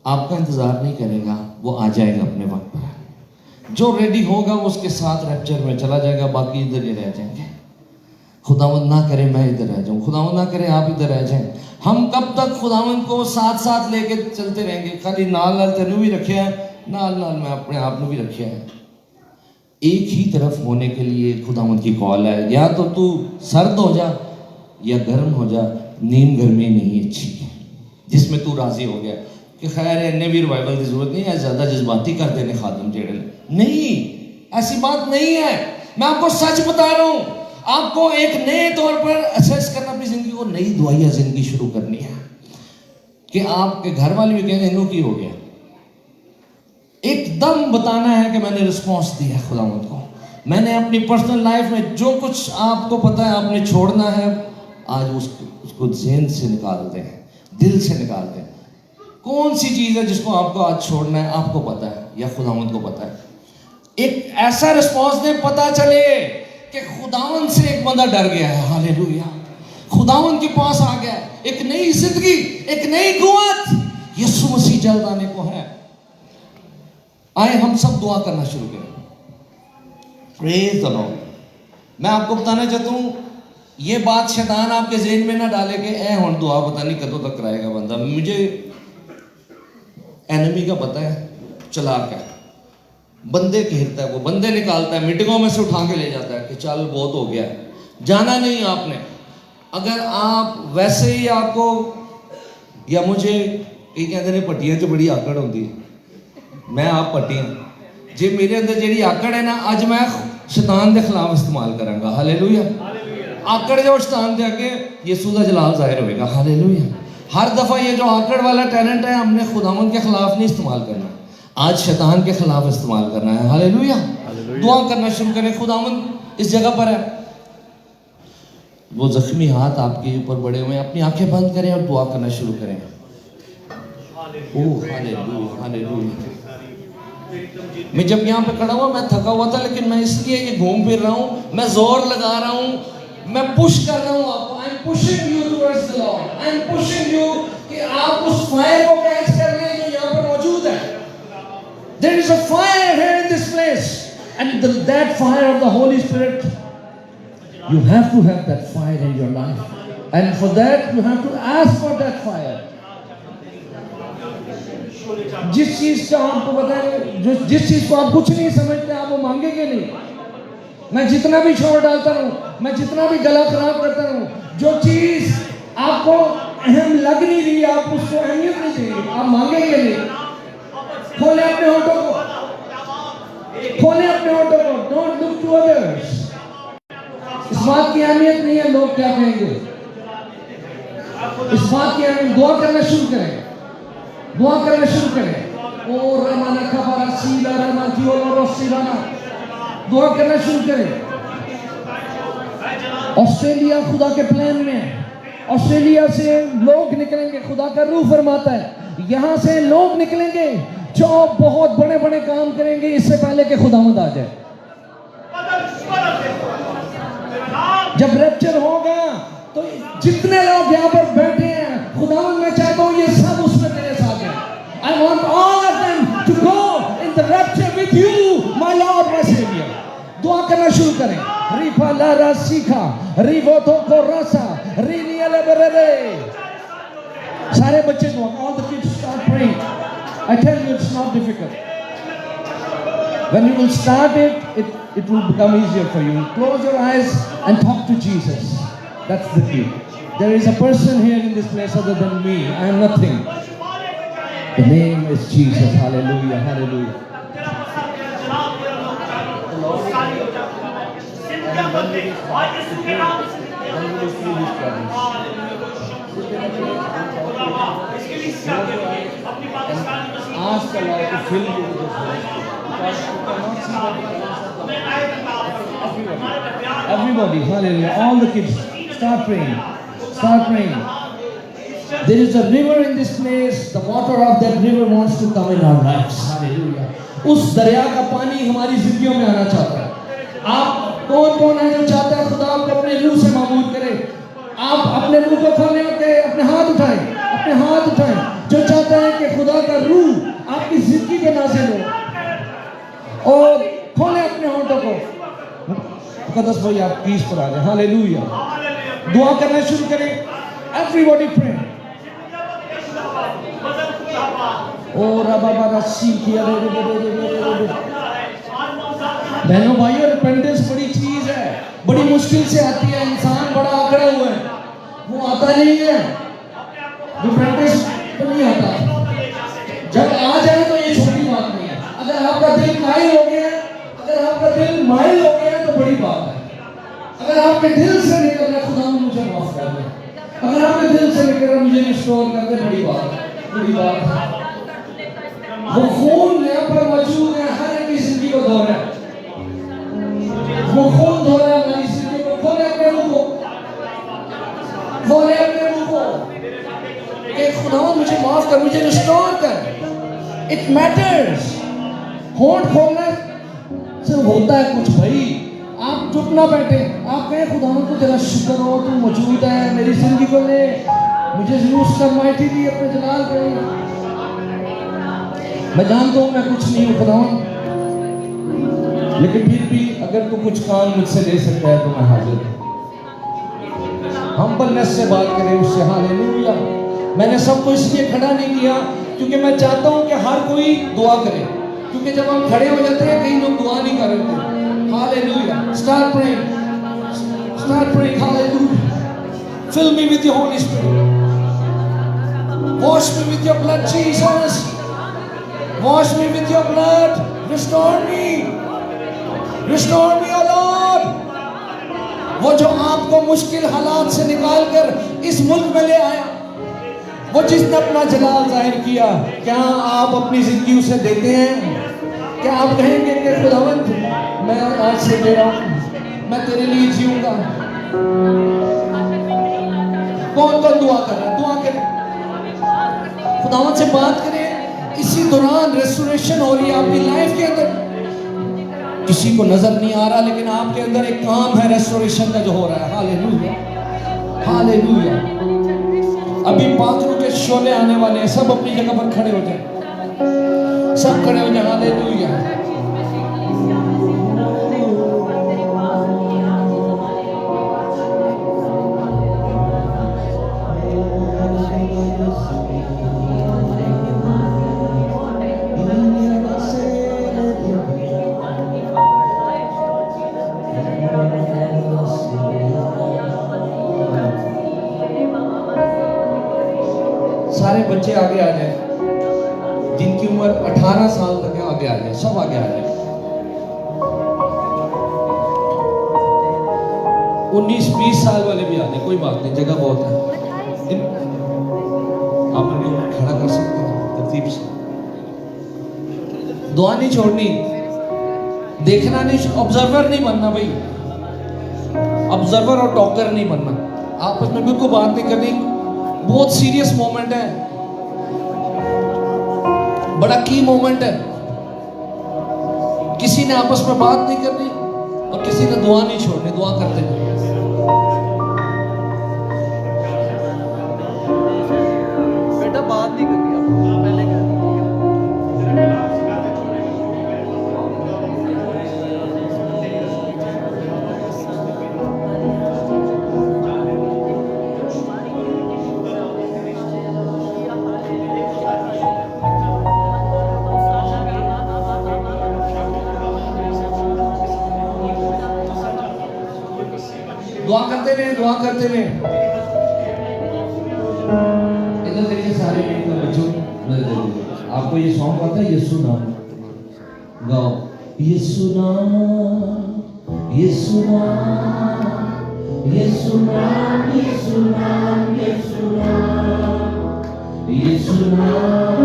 Speaker 1: आपका इंतजार नहीं करेगा, वो आ जाएगा अपने वक्त पर। जो रेडी होगा उसके साथ रैप्चर में चला जाएगा, बाकी इधर ही रह जाएंगे। खुदावंद ना करे मैं इधर रह जाऊं, खुदावंद ना करे आप इधर रह जाएं। हम कब तक खुदावंद को साथ साथ लेके चलते रहेंगे? खाली नाल नाल तेनू भी रखे है, नाल नाल मैं अपने आप को भी रखे है। एक ही तरफ होने के लिए खुदावंद की कॉल है, या तो तू सर्द हो जा या गर्म हो जा। नीम गर्मी नहीं अच्छी है जिसमें तू राजी हो गया कि खैर इन्हें भी रिवाइवल की जरूरत नहीं है, ज्यादा जज्बाती कर देने खादम जेड़े नहीं, ऐसी बात नहीं है। मैं आपको सच बता रहा हूं, आपको एक नए तौर पर असेस करना अपनी जिंदगी को, नई दुआया जिंदगी शुरू करनी है कि आपके घर वाले भी कहते इन्हों की हो गया। एकदम बताना है कि मैंने रिस्पॉन्स दिया है खुदावंद को, मैंने अपनी पर्सनल लाइफ में जो कुछ आपको पता है आपने छोड़ना है, आज उसको ज़हन से निकाल दें, दिल से निकाल दें। कौन सी चीज़ है जिसको आपको आज छोड़ना है, आपको पता है या खुदावंद को पता है? एक ऐसा रिस्पॉन्स दें पता चले कि खुदावंद से एक बंदा डर गया है, हालेलुया, खुदावंद के पास आ गया, एक नई जिंदगी, एक नई कुव्वत यीशु मसीह जल्द आने को है। आए हम सब दुआ करना शुरू करें। Praise the Lord. मैं आपको बताना चाहता हूं, ये बात शैतान आपके ज़हन में ना डाले कि ए हुण दुआ पता नहीं कदों तक कराएगा बंदा। मुझे एनिमी का पता है, चालाक है, बंदे घेरता है, वो बंदे निकालता है, मीटिंगों में से उठा के ले जाता है कि चल बहुत हो गया, जाना नहीं आपने। अगर आप वैसे ही आपको या मुझे कई कहते हैं पट्टियां च बड़ी आकड़ होती है, मैं आप पट्टियां जे मेरे अंदर जी आकड़ है ना, अज मैं शैतान के खिलाफ इस्तेमाल करांगा। हालेलुया। आकड़ जो शैतान के आगे यीशु का जलाल जाहिर होगा। हालेलुया। हर दफा ये जो आकड़ वाला टैलेंट है हमने खुदावंद के खिलाफ नहीं इस्तेमाल करना, आज शैतान के खिलाफ इस्तेमाल करना है। हालेलुया। दुआ करना शुरू करें, खुदावंद इस जगह पर है, वो जख्मी हाथ आपके ऊपर बड़े हुए हैं, अपनी आंखें बंद करें और दुआ करना शुरू करें। Oh hallelujah, hallelujah. मैं जब यहाँ पे खड़ा हुआ मैं थका हुआ था, लेकिन मैं इसलिए ये घूम फिर रहा हूँ, मैं जोर लगा रहा हूँ, मैं पुश कर रहा हूँ आपको। I am pushing you towards the Lord, I am pushing you कि आप उस फायर को कैच कर लें जो यहाँ पर मौजूद है। There is a fire here in this place, and that fire of the Holy Spirit, you have to have that fire in your life, and for that you have to ask for that fire. जिस चीज का आपको पता है, जिस चीज को आप कुछ नहीं समझते, आप वो मांगेंगे नहीं,
Speaker 3: मैं जितना भी शोर डालता रहूं, मैं जितना भी गला खराब करता रहूं, जो चीज आपको अहम लग नहीं रही, आप उसको अहमियत नहीं देंगे, आप मांगेंगे नहीं। खोले अपने होठों को, खोले अपने होठों को। Don't look to others. इस बात की अहमियत नहीं है लोग क्या कहेंगे, इस बात की अहमियत। दुआ करना शुरू करें, दुआ करना शुरू करें। ओ रमाना खबरा सीला रमा जियोलो रोसिलाना, दुआ करना शुरू करें। ऑस्ट्रेलिया खुदा के प्लान में है। ऑस्ट्रेलिया से लोग निकलेंगे, खुदा का रूह फरमाता है यहां से लोग निकलेंगे जो बहुत बड़े बड़े काम करेंगे इससे पहले कि खुदावंद आ जाए। जब रैप्चर होगा तो जितने लोग यहाँ पर बैठे हैं, खुदावंद मैं चाहता हूँ ये सब उसमें मेरे साथ हैं। I want all of them to go in the rapture with you, my Lord, my Savior. दुआ करना शुरू करें। रिफा लारा सीखा रिवोतो को रसा रिनियले बरेरे। सारे बच्चे दुआ, all the kids start praying. I tell you it's not difficult. When you will start it will become easier for you. Close your eyes and talk to Jesus. That's the key. There is a person here in this place other than me. I am nothing. The name is Jesus. Hallelujah. Hallelujah. Ask the Lord to fill you with His Holy Spirit. Because you cannot see the everybody, hallelujah, all the kids, start praying, start praying. There is a river in this place. The water of that river wants to come in our lives. Hallelujah. उस दरिया का पानी हमारी जिंदगियों में आना चाहता है। आप कौन कौन है जो चाहता है खुदा आपको अपने रूह से मामूल करे? आप अपने मुंह को खोलें के अपने हाथ उठाएं, अपने हाथ उठाएं। जो चाहता है कि खुदा का रूह आपकी जिंदगी पे नाज़िल हो, और खोलें अपने होठों को। मुकद्दस भाई आप पीस पर आ जाए। हालेलुया। दुआ करना शुरू करें। Everybody pray. ओ रबा बाबा सीखिया रे रे रे रे रे। बहनों भाइयों, रिपेंटेंस बड़ी चीज है, बड़ी मुश्किल से आती है। इंसान बड़ा आंकड़ा हुआ है, वो आता नहीं है। रिपेंटेंस तो नहीं आता। जब आ जाए तो ये छोटी बात नहीं है। अगर आपका दिल माइल हो गया, अगर आपका दिल माइल हो गया तो बड़ी बात है। अगर आपके दिल से निकल रहा खुदा मुझे माफ कर दे, अगर आपके दिल से निकल रहा मुझे रिस्टोर कर दे, बड़ी बात है, बड़ी बात है। वो खून यहाँ पर मौजूद है, हर एक की जिंदगी को धो रहा है। वो खून धो रहा है हमारी जिंदगी को। खोले अपने मुंह को, खोले अपने मुंह को कि खुदा मुझे माफ कर, मुझे रिस्टोर कर। It matters. होंठ खोलने से होता है कुछ भाई। आप चुप ना बैठे, आप कहें खुदा को तेरा शुक्र हो, तू मौजूद है, मेरी जिंदगी को ले, मुझे यूज कर माइटी दी अपने जलाल पे। मैं जानता हूँ मैं कुछ नहीं हूँ खुदा, लेकिन फिर भी अगर तू कुछ काम मुझसे ले सकता है तो मैं हाजिर हूँ। हम्बलनेस से बात करें उससे। हालेलुया। मैंने सबको इसलिए खड़ा नहीं किया क्योंकि मैं चाहता हूँ कि हर कोई दुआ करे, क्योंक't जब हम खड़े हो जाते हैं कई लोग दुआ नहीं कर रहे थे। Hallelujah. Start praying. Start praying. Hallelujah. Fill me with your Holy Spirit. Wash me with your blood, Jesus. Wash me with your blood. Restore me. Restore me, O Lord. वो जो आपको मुश्किल हालात से निकाल कर इस मुल्क में ले आया, वो जिसने अपना जलाल जाहिर किया, क्या आप अपनी जिंदगी उसे देते हैं? क्या आप कहेंगे कि खुदावंद मैं आज से दे रहा हूँ, मैं तेरे लिए जीऊंगा? कौन कौन दुआ कर रहा है? दुआ करें, खुदावंद से बात करें। इसी दौरान रेस्टोरेशन हो रही है आपकी लाइफ के अंदर। किसी को नजर नहीं आ रहा, लेकिन आपके अंदर एक काम है रेस्टोरेशन का जो हो रहा है। हालेलुया। हालेलुया। अभी पात्रों के शोले आने वाले हैं। सब अपनी जगह पर खड़े हो जाए, सब खड़े हो जाए। हालेलुया। बच्चे आगे आ जाए, जिनकी उम्र 18 साल तक है आगे आ जाए, सब आगे आ जाए। 19-20 साल वाले भी आ जाए, कोई बात नहीं, जगह बहुत है। आप लोग खड़ा कर सकते हैं तरतीब से। दुआ नहीं छोड़नी, देखना नहीं, ऑब्जर्वर नहीं बनना भाई, ऑब्जर्वर और टॉकर नहीं बनना। आपस में बिल्कुल बात नहीं करनी, बहुत सीरियस मोमेंट है, बड़ा की मोमेंट है। किसी ने आपस में बात नहीं करनी और किसी ने दुआ नहीं छोड़नी, दुआ करते हैं।
Speaker 4: बेटा बात नहीं करनी, आप पहले कर
Speaker 3: दुआ करते रहे, दुआ करते रहे। इधर देखिए सारे बच्चों, आपको ये सॉन्ग पता है? यीशु नाम गाओ। यीशु नाम, यीशु नाम, यीशु नाम, यीशु नाम, यीशु नाम, यीशु नाम,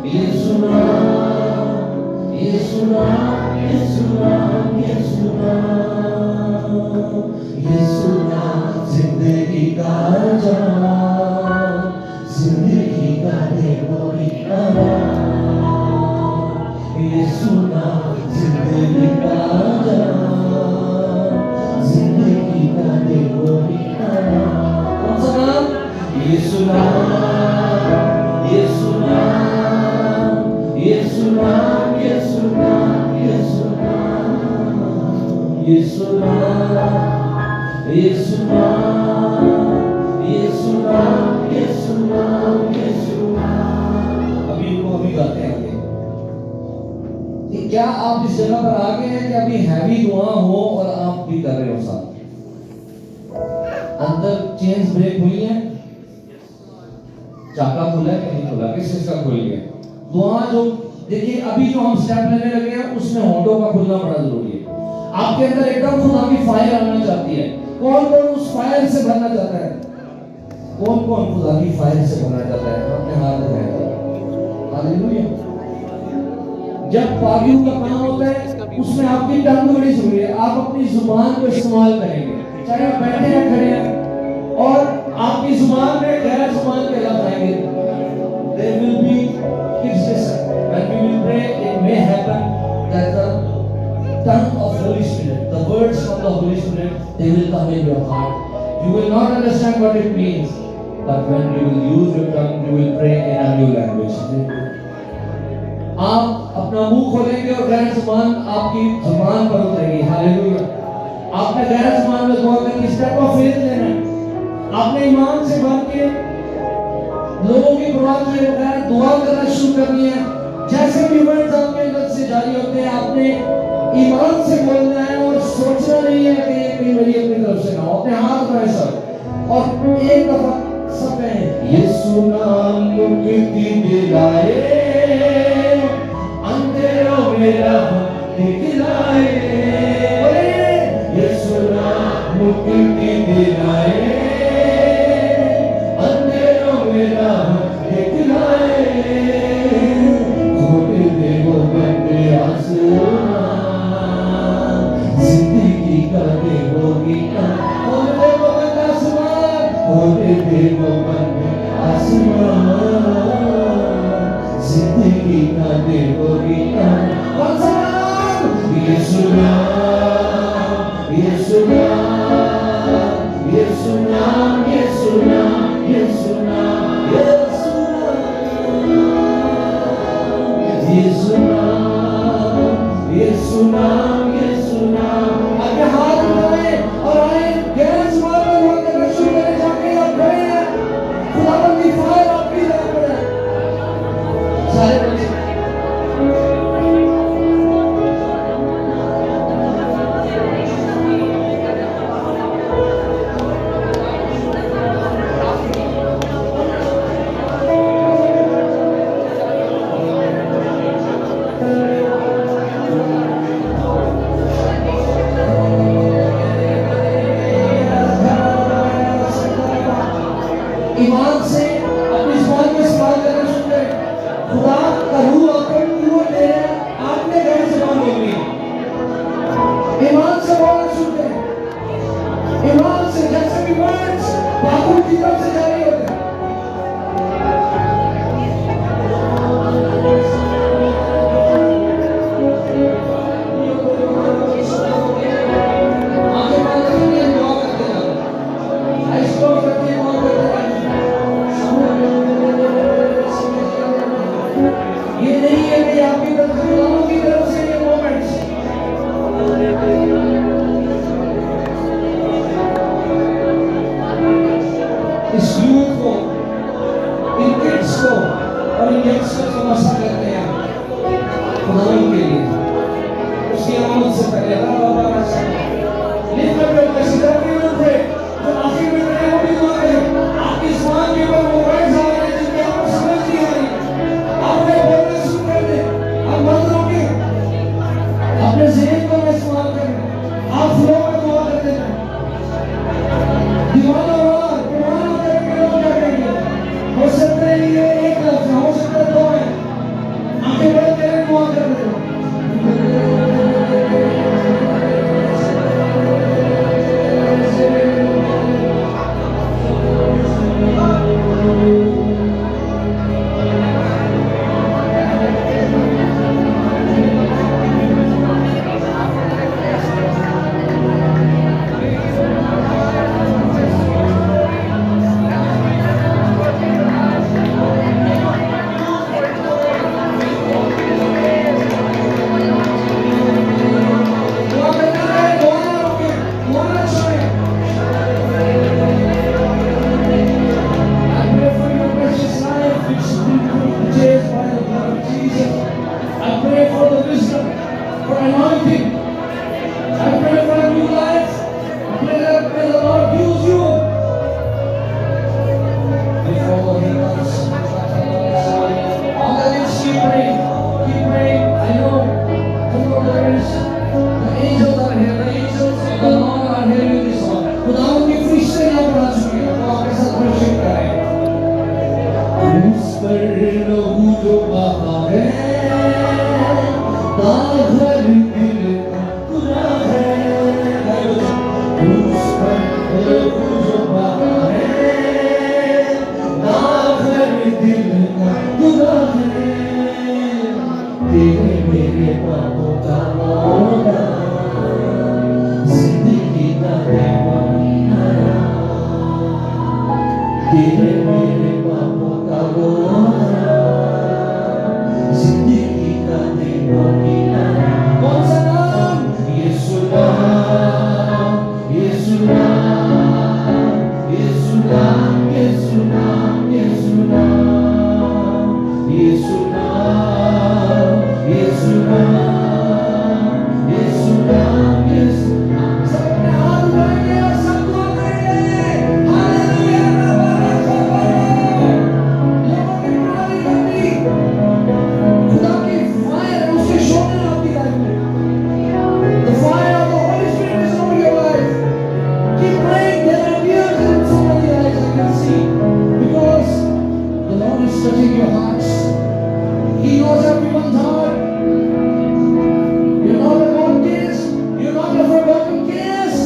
Speaker 3: यीशु नाम, यीशु नाम, यीशु नाम, यीशु नाम, यीशु नाम जिंदगी का जाम, जिंदगी का देवोरी आराम, यीशु नाम जिंदगी का जाम, जिंदगी का देवोरी आराम। कौन सा नाम? यीशु नाम, यीशु नाम, यीशु नाम, यीशु नाम, यीशु नाम, यीशु नाम, यीशु नाम, यीशु नाम, यीशु नाम, यीशु नाम। अभी गाते हैं आगे। कि क्या आप इस जगह पर आ गए हैं कि अभी हैवी दुआ हो और आप भी कर रहे हो साथ? अंदर चेन्स ब्रेक हुई है, चाका खुला है कि नहीं खुला, किस चीज का खुल गया? दुआ जो देखिए अभी जो हम स्टेप लेने लगे हैं उसमें होठों का खुलना बड़ा जरूरी है। आपके अंदर एकदम खुदा की फायर आना चाहती है। कौन कौन उस फायर से भरना चाहता है? कौन कौन खुदा की फायर से भरना चाहता है? अपने हाथ उठाएं। हालेलुया। जब पागियों का काम होता है उसमें आपकी टंग बड़ी जरूरी है। आप अपनी जुबान को इस्तेमाल करेंगे, चाहे आप बैठे या खड़े हैं, और आपकी जुबान में गैर जुबान के लफ्ज आएंगे। There will be, it's this, when we will pray, it may happen that the tongue of Holy Spirit, the words from the Holy Spirit, they will come in your heart. You will not understand what it means, but when you will use your tongue, you will pray in a new language. आप अपना मुंह खोलेंगे और गैर जुबान आपकी जुबान पर उतरेगी। हालेलुया। आपने गैर जुबान में दुआ करनी, स्टेप ऑफ फेथ लेना है। आपने ईमान से भर के लोगों की बात में बगैर दुआ करना शुरू करनी है। जैसे भी वर्ड्स आपके अंदर से जारी होते हैं, आपने ईमान से बोलना है और सोचना नहीं है कि ये कहीं मेरी अपनी तरफ से ना हो। अपने हाथ उठाएं सब और एक दफा सब कहें, यीशु नाम मुक्ति दिलाए, अंधेरों में राह दिखलाए, यीशु नाम मुक्ति दिलाए, अंधेरों में राह दिखलाए, खोल दे वो बंद आसमां, जिंदगी का दे वो गीता, खोल दे वो बंद आसमां, खोल दे वो बंद आसमां, जिंदगी का दे वो गीता। कौन सा नाम? मोमेंट्स बाबू की तरफ से जारी होते हैं। आगे बात करनी है, दुआ करते जाओ। आइस को करके दुआ करते जाओ। ये नहीं है कि आपकी तरफ से, खुदावंद की तरफ से ये मोमेंट्स इस यूथ को, इन किड्स को और इन यंगस्टर्स को मसा करते हैं खुदावंद के लिए। उसकी आमद से पहले लिफ्ट अप योर वॉइस, जो आखिर में खड़े हो भी दुआ करें। आपकी जुबान के ऊपर वो वर्ड्स आ रहे हैं जिनकी आपको समझ नहीं आ रही, आपने बोलना शुरू कर दे। आप मत रोके, अपने ज़हन को इस्तेमाल करें, आप फ्लो में दुआ करते हैं। दीवाना करके लोग क्या करेंगे? हो सकता है ये एक लफ्ज़ है, हो सकता है दो है, आगे बढ़ कर दुआ करते हैं। दुआ करते रहे, दुआ ना रोके, दुआ ना छोड़े। I pray for your precious life which has been purchased by the blood of Jesus. I pray for the wisdom, for anointing. I pray for a new life. I pray that may the Lord use you. Before He comes, all the lips keep praying, keep praying. I know there is the angels are here, the angels of the Lord are hearing this song. खुदावंद की फरिश्ते यहाँ पर आ चुके हैं, तो आपके साथ worship करें। उस पर लहू जो बहा है, दाग हर दिल का खुदा है। उस पर लहू जो बहा है, दाग हर दिल का खुदा है। तेरे मेरे पापों का मोहरा, जिंदगी का दीवाना। तेरे मेरे पापों का मोहरा, जिंदगी का दीवाना। कौन सा नाम? यीशु नाम, यीशु नाम, यीशु नाम, यीशु नाम, यीशु नाम, यीशु नाम, यीशु नाम, यीशु नाम, यीशु नाम। सब अपने हाथ उठाएंगे और सब दुआ करेंगे। हालेलुया, मुबारक हो लोगों की प्रणाली करनी। खुदा की फायर उसके शोने आपकी लाइफ में। The fire of the Holy Spirit is over your life. Keep praying. There are tears in so many eyes I can see, because the Lord is touching your hearts. He knows everyone's heart. You're not a gone case. You're not a forgotten case.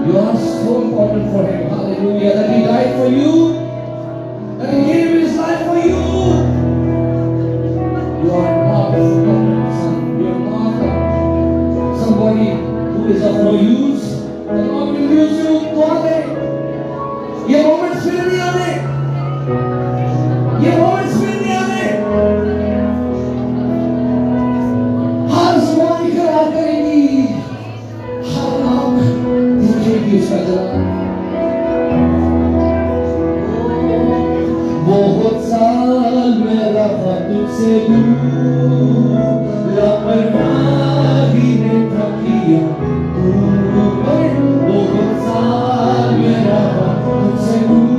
Speaker 3: You are so important for Him. Hallelujah. That He died for you. That He gave His life for you. You are not a forgotten son. You are not somebody who is of no use. The Lord will use you. दुआ करें। ये moments फिर नहीं आने। ये moments फिर नहीं आने। हर जुबान इकरार करेगी, हर नाम देखेगी उसका जलाल। बहुत साल मैं रहा तुझसे दूर, लापरवाही ने था किया दूर। बहुत साल मैं रहा तुझसे दूर,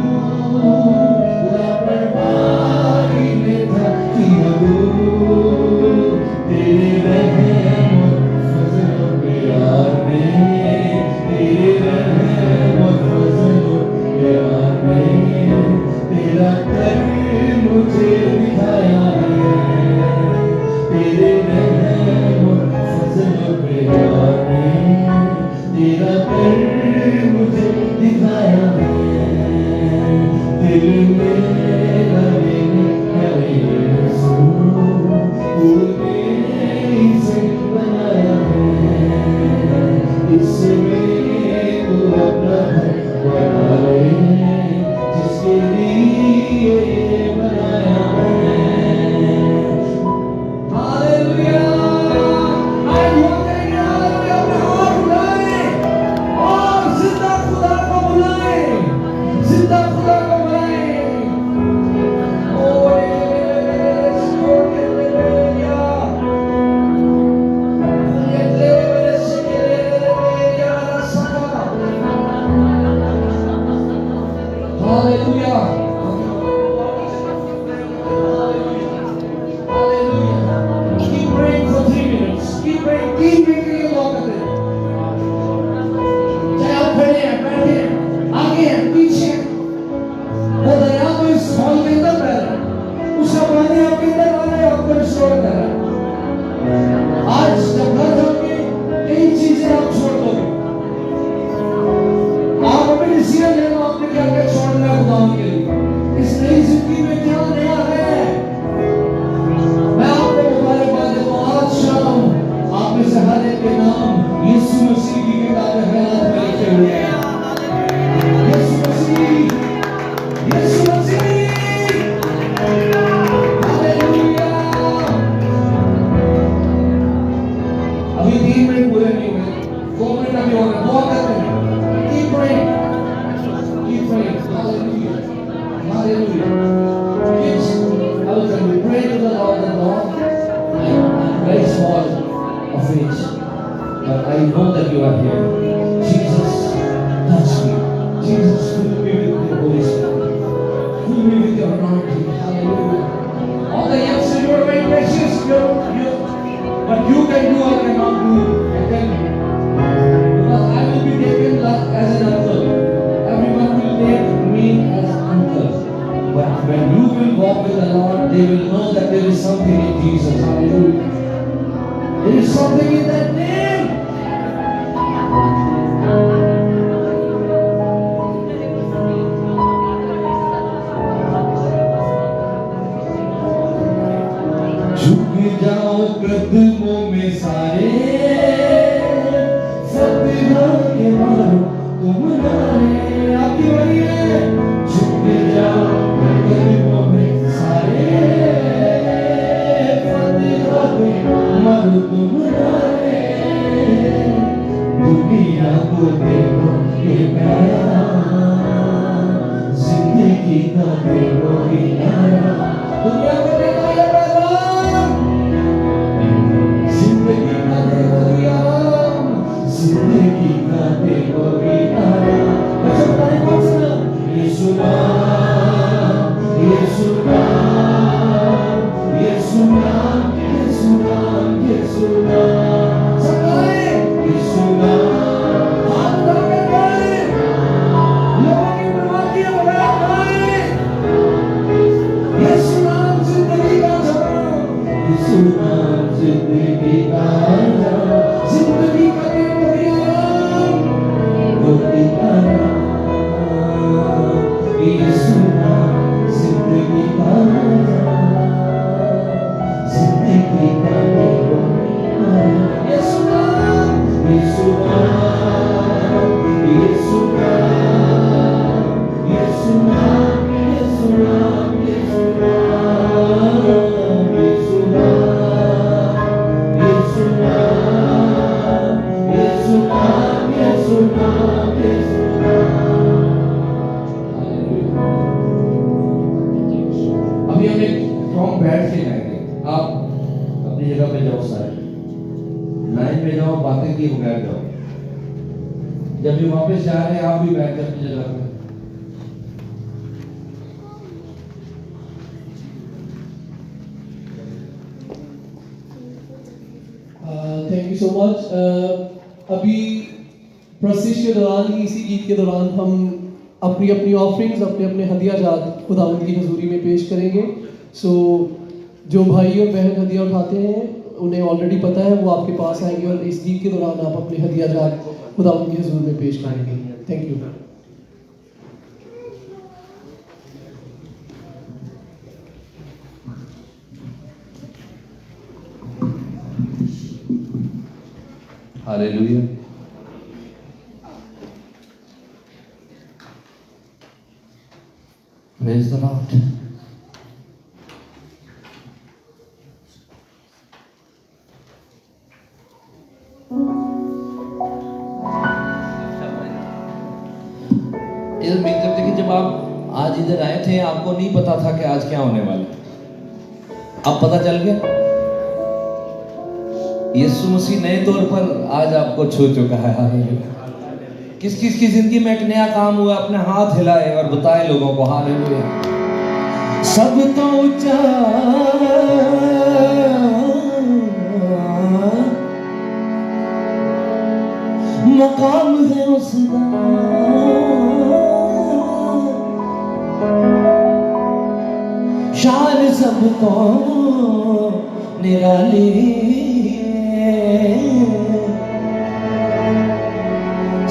Speaker 3: लापरवाही ने था किया दूर। तेरे रहम और फजल और प्यार में, तेरे रहम और फजल और प्यार में, तेरा कर मुझे दिखाया है। तेरे रहम और फजल और प्यार are here. Jesus, touch me. Jesus, fill me with the Holy Spirit. Fill me with your anointing. Hallelujah. All the youngsters, you are very precious. But you can do, I cannot do. I tell you. Because I will be taken as an uncle. Everyone will take me as uncle. But when you will walk with the Lord, they will know that there is something in Jesus. Hallelujah. There is something in that name. झुक जाओ कदमों में सारे, फतहा के मारो तुम नारे। आपकी बारी है। झुक जाओ कदमों में सारे, फतहा के मारो तुम नारे। दुनिया को देखो ये प्यारा, जिंदगी का देखो ये प्यारा। दुनिया को देखो ये प्यारा, जिंदगी का देखो ये आराम, जिंदगी का देखो ये आराम। अच्छा बताइए कौन सा? यीशु नाम, यीशु नाम, यीशु नाम, यीशु नाम, यीशु नाम। सब गाएं। यीशु नाम। हाथ उठा के गाएं। लोगों की परवाह किए बगैर गाएं। यीशु नाम जिंदगी का जवाब, यीशु नाम जिंदगी का जवाब, जिंदगी का देखो ये आराम, रोटी का आराम। यीशु नाम जिंदगी का जवाब, जिंदगी का देखो ये आराम। यीशु नाम, यीशु नाम, यीशु नाम, यीशु नाम, यीशु नाम, यीशु नाम, यीशु नाम, यीशु नाम, यीशु नाम, यीशु नाम, यीशु नाम। अभी हम एक सॉन्ग बैठ के गाएंगे। आप अपनी जगह पे जाओ, सारे लाइन में जाओ, बातें किए बगैर जाओ। जब भी वापस जा रहे हैं, आप भी बैठ जाओ अपनी जगह पे।
Speaker 4: Thank you so much. अभी प्रसिश के दौरान ही, इसी गीत के दौरान हम अपनी अपनी ऑफरिंग्स, अपने अपने हदिया जात खुदावंद की हजूरी में पेश करेंगे। सो जो भाई और बहन हदिया उठाते हैं उन्हें ऑलरेडी पता है, वो आपके पास आएंगे और इस गीत के दौरान आप अपने हदिया जात खुदावंद की हजूर में पेश करेंगे। Thank you.
Speaker 1: Hallelujah. Praise the Lord. इधर मेरी तरफ देखिए, जब आप आज इधर आए थे आपको नहीं पता था कि आज क्या होने वाला है। अब पता चल गया। यीशु मसीह नए तौर पर आज आपको छू चुका है। हालेलुया। किस किस की जिंदगी में एक नया काम हुआ, अपने हाथ हिलाए और बताए लोगों को। हालेलुया। सब तो ऊंचा मकाम है उसका, शान सबको निराली,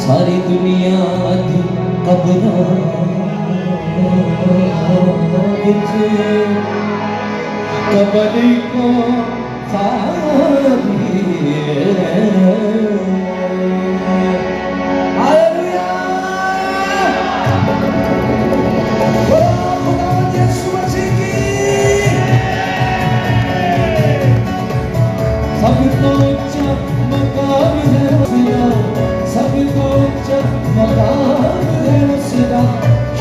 Speaker 1: सारी दुनिया दी कब्रां विच कब्र को खाली। हालेलुया। खुदावंद यीशु मसीह की सबको ऊंचा मकाम है उसका, सबको ऊंचा मकाम है उसका,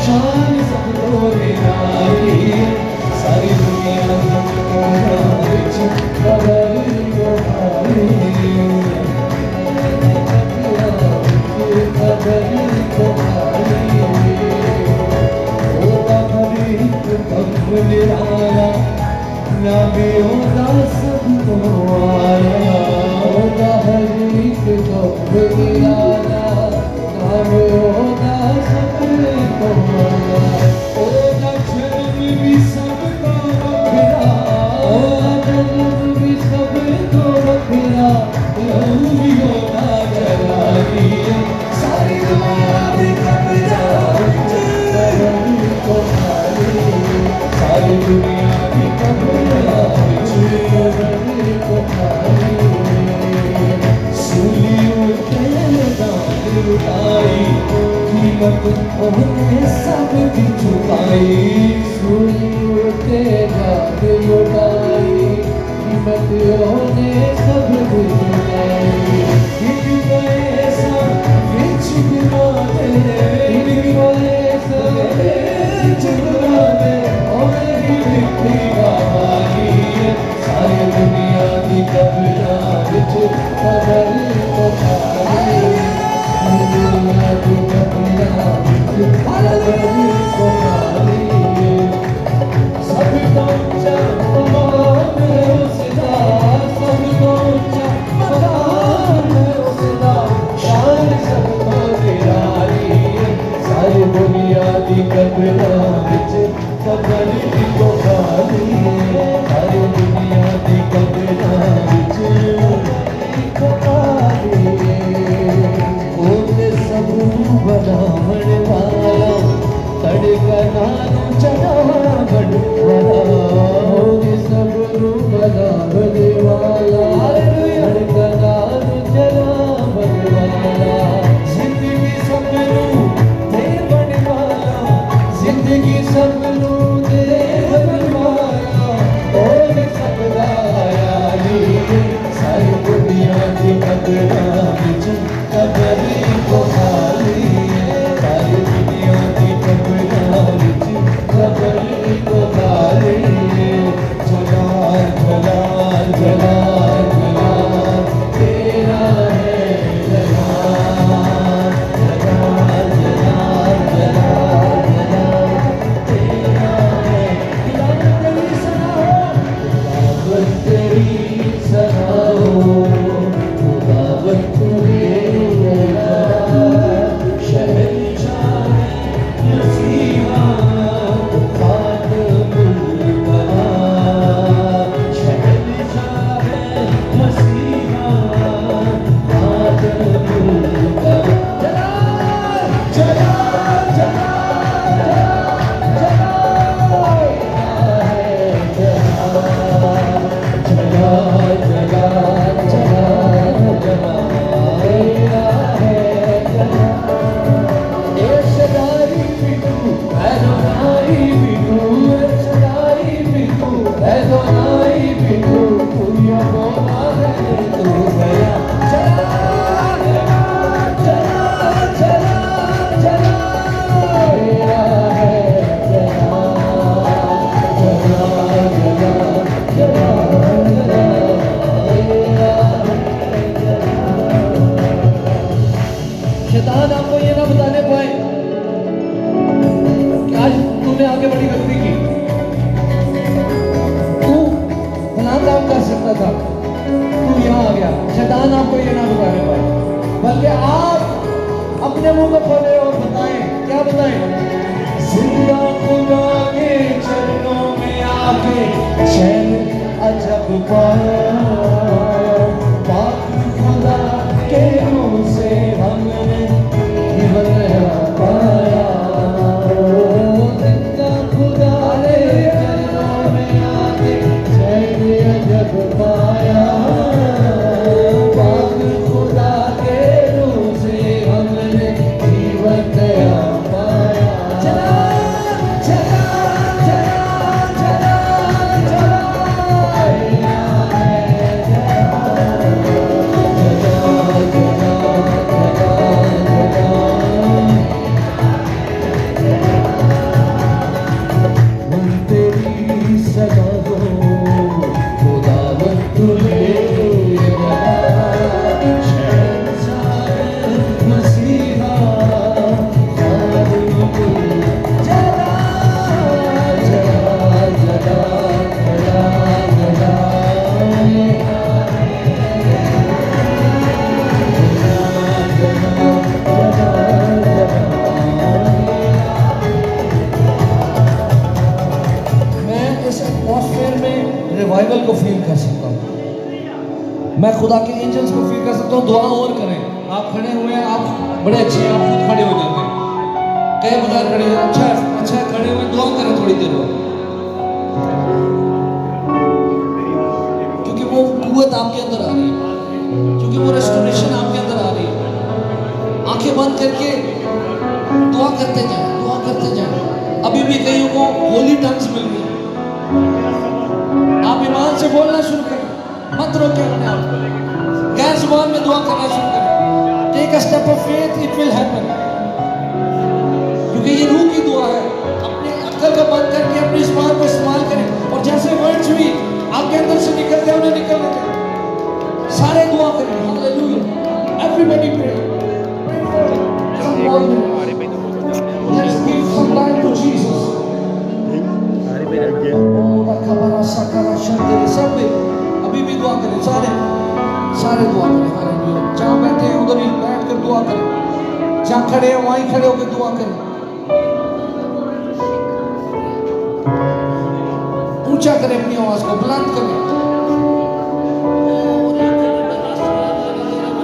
Speaker 1: शान सबको निराली, सारी दुनिया को विच कब्र को खाली।
Speaker 3: दुनिया दी कब्रां विच कबरी को खाली सारी दुनिया दी कब्रां विच कबरी को खाली सूली उते लगान उठाई कीमत ओहने सब दी चुकाई सूली उते लगान उठाई कीमत ओहने सब दी चुकाई एक पैसा विच गिरा दे एक पैसा विच गिरा दे ओहने ही लिखी गवाही सारी दुनिया दी कब्रां विच कबरी को खाली दुनिया दी कब्रां विच कबरी को खाली सब तो ऊंचा मकाम है उसदा सब तो ऊंचा मकाम है उसदा शान सबको निराली सारी दुनिया दी कब्रां विच कबरी को खाली सारी दुनिया दी कब्रां विच कबरी को खाली ओते सब बनावण वाला तड़का नानू चढ़ावण वाला ओते सब बनावण वाला तड़का नानू चढ़ावण वाला जिंदगी सबनू देवण वाला जिंदगी सबनू देवण वाला ओते सब दयाली सारी दुनिया दी कब्रां विच कबरी को खाली सारी दुनिया दी कब्रां विच कबरी को खाली जलाल जलाल जलाल जलाल तेरा है जलाल जलाल जलाल जलाल जलाल तेरा है खुदावंद तेरी सनाओ खुदावंद तेरी सनाओ शहंशाह मसीहा खातमुल कलाम शहंशाह मसीहा खातमुल कलाम जलाल जलाल जलाल जलाल जलाल जलाल तेरा है जलाल ए सदाई बिटू ऐदोनाई बिटू ए सदाई बिटू ऐदोनाई बिटू दुनिया बोला है तू गया जलाल जलाल जलाल जलाल तेरा है जलाल जलाल जलाल जलाल जलाल तेरा है शैतान आपको ये ना बताने पाए कि आज तूने आगे बड़ी गलती की तू फलां काम कर सकता था तू यहाँ आ गया शैतान आपको ये ना बताने पाए बल्कि आप अपने मुंह को खोले और बताएं क्या बताएं जिंदा खुदा के चरणों में आके चैन अजब पाया पाक खुदा के मुंह से हमने जीवन पाया जिंदा खुदा के चरणों में आके चैन अजब पाया पाक खुदा के मुंह से हमने जीवन पाया चला चला चला चला चला रिवाइवल को फील कर सकता हूँ, मैं खुदा के एंजल्स को फील कर सकता हूँ। दुआ और करें, आप खड़े हुए हैं, आप बड़े अच्छे हैं, आप खुद खड़े हो जाते हैं, कई बगैर खड़े हो, अच्छा अच्छा खड़े हुए दुआ करें थोड़ी देर बाद, क्योंकि वो कुव्वत आपके अंदर आ रही है, क्योंकि वो रेस्टोरेशन आपके अंदर आ रही है। आंखें बंद करके दुआ करते जाएं, दुआ करते जाएं। अभी भी कईयों को होली टंग्स मिल रही है, आप ईमान से बोलना शुरू करें, मत रोकें अपने आप को, गैर जुबान में दुआ करना शुरू करें। Take a step of faith, it will happen, क्योंकि ये रूह की दुआ है। अपने अक्ल को बंद करके अपनी जुबान को इस्तेमाल करें, और जैसे वर्ड्स भी आपके अंदर से निकलते हैं उन्हें निकलने दें। सारे दुआ करें, hallelujah, everybody pray, let's give some time to Jesus. सब अभी भी दुआ करें, सारे दुआ करें, हालेलुया। जहाँ बैठे हैं उधर ही बैठ कर दुआ करें, जहाँ खड़े हैं वहीं खड़े होकर दुआ करें, ऊंचा करें अपनी आवाज को, बुलंद करें।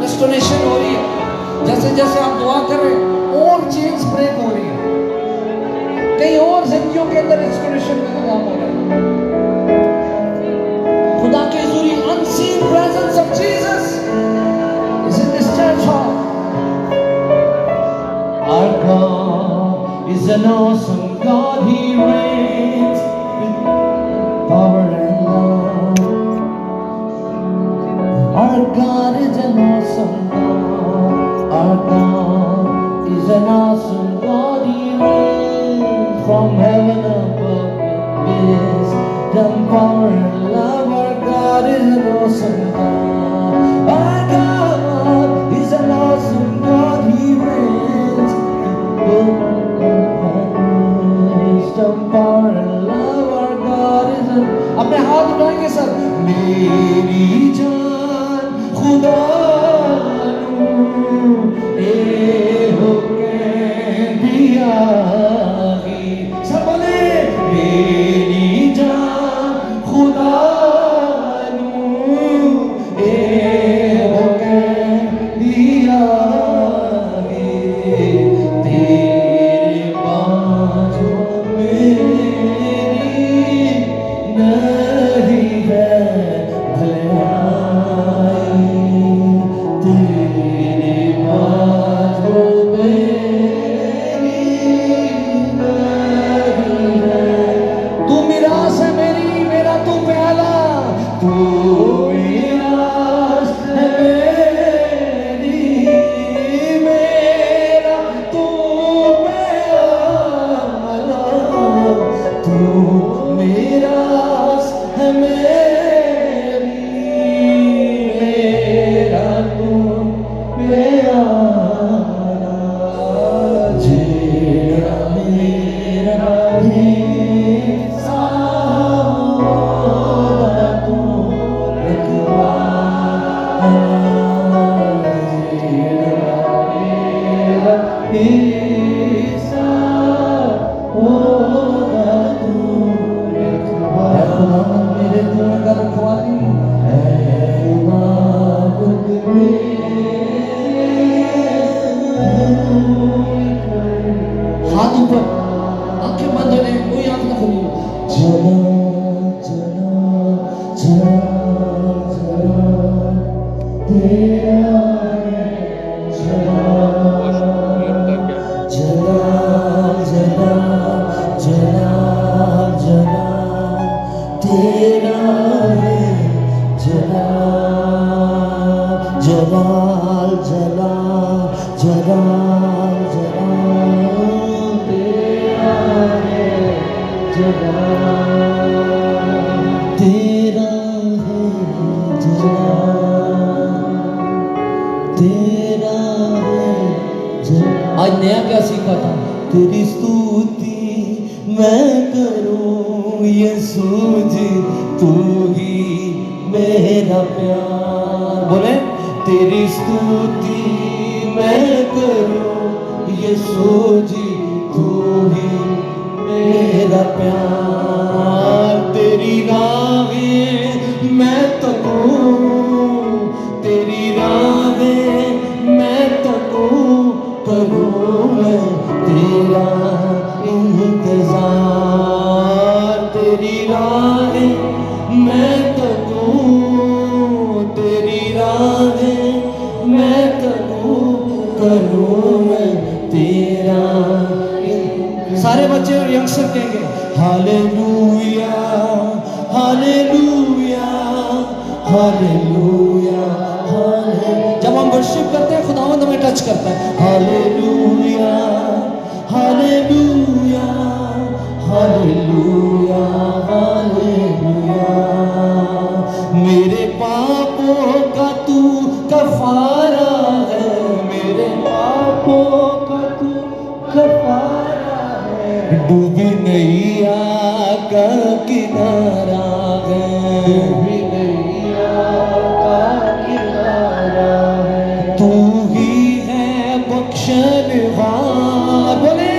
Speaker 3: रेस्टोरेशन हो रही है, जैसे जैसे आप दुआ कर रहे हैं और चेन्स ब्रेक हो रही है, कई और जिंदगियों के अंदर रेस्टोरेशन का काम हो रहा है। खुदा की हुजूरी, unseen presence of Jesus is in this church hall. Our God is an awesome God, He reigns with power and love. Our God is an awesome God. Our God is an awesome God. He reigns from heaven above with wisdom, power and love. Our God is an awesome God. Our God is an awesome God. He reigns with wisdom, power and love. Our God is an... अपने हाथ उठाएंगे sir. मेरी जान खुदा ए हो के दिया सब बोले, मेरी जान खुदा ए हो के दिया तेरे बाजू मेरी नहीं है भलाई, तेरे बाजू मेरी नहीं है। तू मिरास है मेरी, मेरा तू प्याला, तू मिरास है मेरी, मेरा तू प्याला, तू मिरास है मेरी, मेरा तू प्याला, जेड़ा मेरा हिस्सा तू रखवाला, जेड़ा मेरा हिस्सा होगा तू रखवाला, मेरे दिल का रखवाली है माबूद मेरे। हाथ ऊपर, आंखें बंद होने, कोई आंख ना खोली। चला चला चला चला तेरा चला चला चला चला चला तेरा है चला जलाल जला जला जला तेरा है जला तेरा है जला तेरा है जला। आज नया क्या सीखा था? तेरी स्तुति मैं करूं यीशु जी, तू ही मेरा प्यार। बोले, तेरी स्तुति मैं करूं यीशु जी, तू ही मेरा प्यार। तेरी राहें मैं तकूं, तेरी राहें मैं तकूं इंतजार, तेरी राहें मैं करूं, तेरी राहें मैं करूं मैं तेरा। सारे बच्चे और यंगस्टर कहेंगे हालेलुया हालेलुया हालेलुया हालेलुया। जब हम वर्शिप करते हैं खुदावंद हमें टच करता है। Hallelujah hallelujah hallelujah hallelujah. मेरे पापों का तू कफारा है, मेरे पापों का तू कफारा है। डूबी नैया का किनारा है, डूबी नैया का किनारा है। तू ही है बख्शनहार, बोले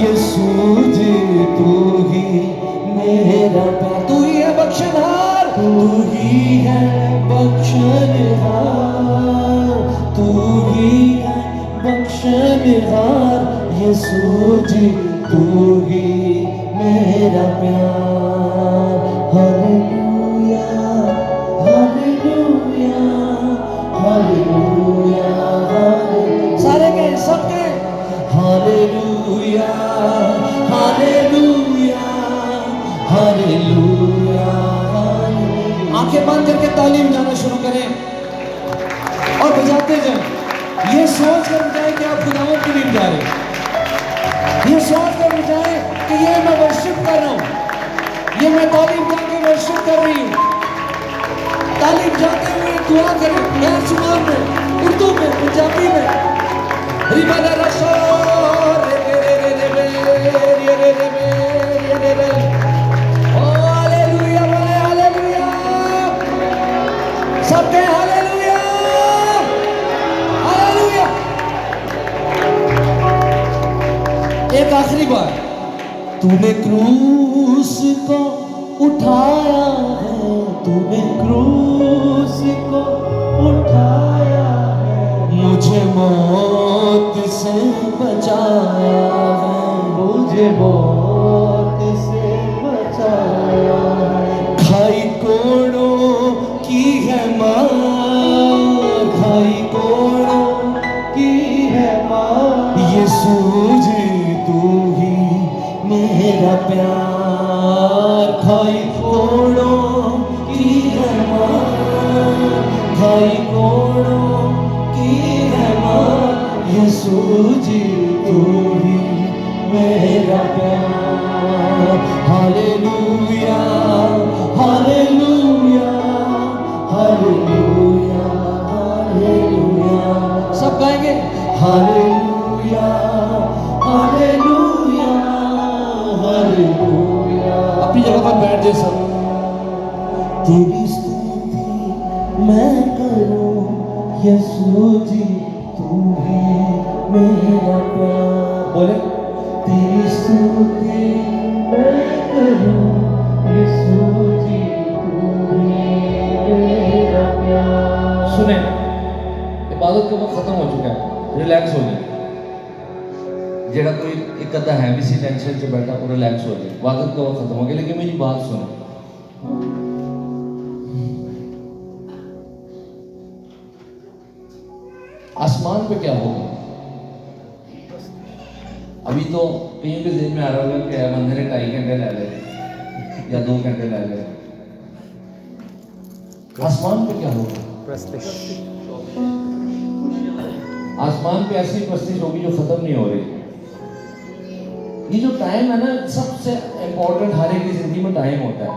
Speaker 3: यीशु जी तू ही मेरा प्यार। तू ही है बख्शनहार, तू ही है बख्शनहार, तू ही है बख्शनहार। यीशु जी तू ही मेरा प्यार। Hallelujah hallelujah hallelujah hallelujah. सारे गए सब गए हालेलुया हालेलुया हालेलुया। आंखें बंद करके तालीम गाना शुरू करें और बजाते जाएं। ये सोच कर बजाएं कि आप खुदावंद के लिए जा रहे हैं, ये सोच कर बजाएं कि ये मैं वर्शिप कर रहा हूं, ये मैं तालीम गा के वर्शिप कर रही हूं। तालीम जाते हुए दुआ करें, नया जुबान में, उर्दू में, पंजाबी में। रिबादा रशो रे रे रे रे रे रे रे रे रे रे। ओ हालेलुया बोले हालेलुया, सबके हालेलुया हालेलुया। एक आखिरी बार, तूने क्रूस को उठाया है, तूने क्रूस को उठाया है। मुझे मौत से बचाया है, मुझे मौत से बचाया है। खाई कोड़ों की है मार, खाई कोड़ों की है मार। यीशु जी तू ही मेरा प्यार। खाई कोड़ों की है मार, खाई कोड़ों की है मार। यीशु जी तू ही मेरा प्यार। Hallelujah hallelujah hallelujah hallelujah. सब गाएंगे हालेलुया हालेलुया हालेलुया। अपनी जगह पर बैठ जाए सब। तेरी स्तुति मैं करूं यीशु जी तू ही मेरा प्यार। बोले तेरी स्तुति मैं करूं यीशु जी तू ही मेरा प्यार। सुने, इबादत का वक्त खत्म हो चुका है, रिलैक्स हो जाए। जेड़ा कोई एक अद्धा है भी सी टेंशन से बैठा, वो रिलैक्स हो जाए। इबादत का वक्त खत्म हो गया, लेकिन मेरी बात सुनो। आसमान पे क्या होगा? अभी तो कहीं के दिन में आ रहा होगा कि मंदिर 2.5 घंटे ले ले या 2 घंटे ले ले। आसमान पे क्या होगा? आसमान पे ऐसी प्रस्तिश होगी जो खत्म नहीं हो रही। ये जो टाइम है ना, सबसे इंपॉर्टेंट हर एक की जिंदगी में टाइम होता है।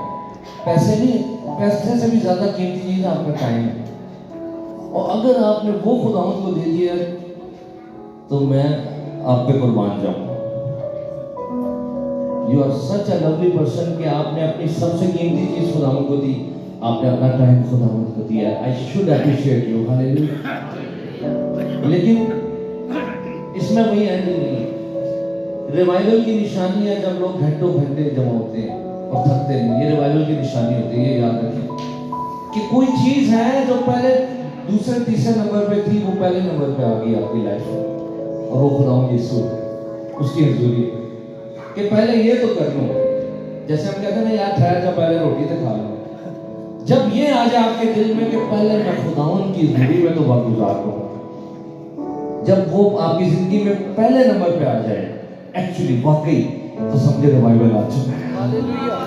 Speaker 3: पैसे नहीं, पैसे से भी ज्यादा कीमती चीज आपका टाइम है। और अगर आपने वो खुदावंद को दे दिया तो मैं आप पे कुर्बान जाऊं। You are such a lovely person कि आपने अपनी सबसे कीमती चीज खुदावंद को दी, आपने अपना टाइम खुदावंद को दिया। I should appreciate you. Hallelujah. लेकिन इसमें वही एंड नहीं है। रिवाइवल की निशानी है जब लोग घंटों घंटे जमा होते हैं और थकते नहीं। ये रिवाइवल की निशानी होती है, ये याद रखिए कि कोई चीज है जो पहले दूसरे तीसरे नंबर पे थी, वो पहले नंबर पे आ गई आपकी लाइफ में, और वो खुदावंद यीशु उसकी हजूरी कि पहले ये तो कर लूं, जैसे हम कहते हैं ना यार ठहर जा पहले रोटी तो खा लो। जब ये आ जाए आपके दिल में कि पहले मैं खुदावंद की हजूरी में तो वक्त गुजार लूं, जब वो आपकी जिंदगी में पहले नंबर पे आ जाए एक्चुअली वाकई, तो समझे रिवाइवल आ चुका है। हालेलुया।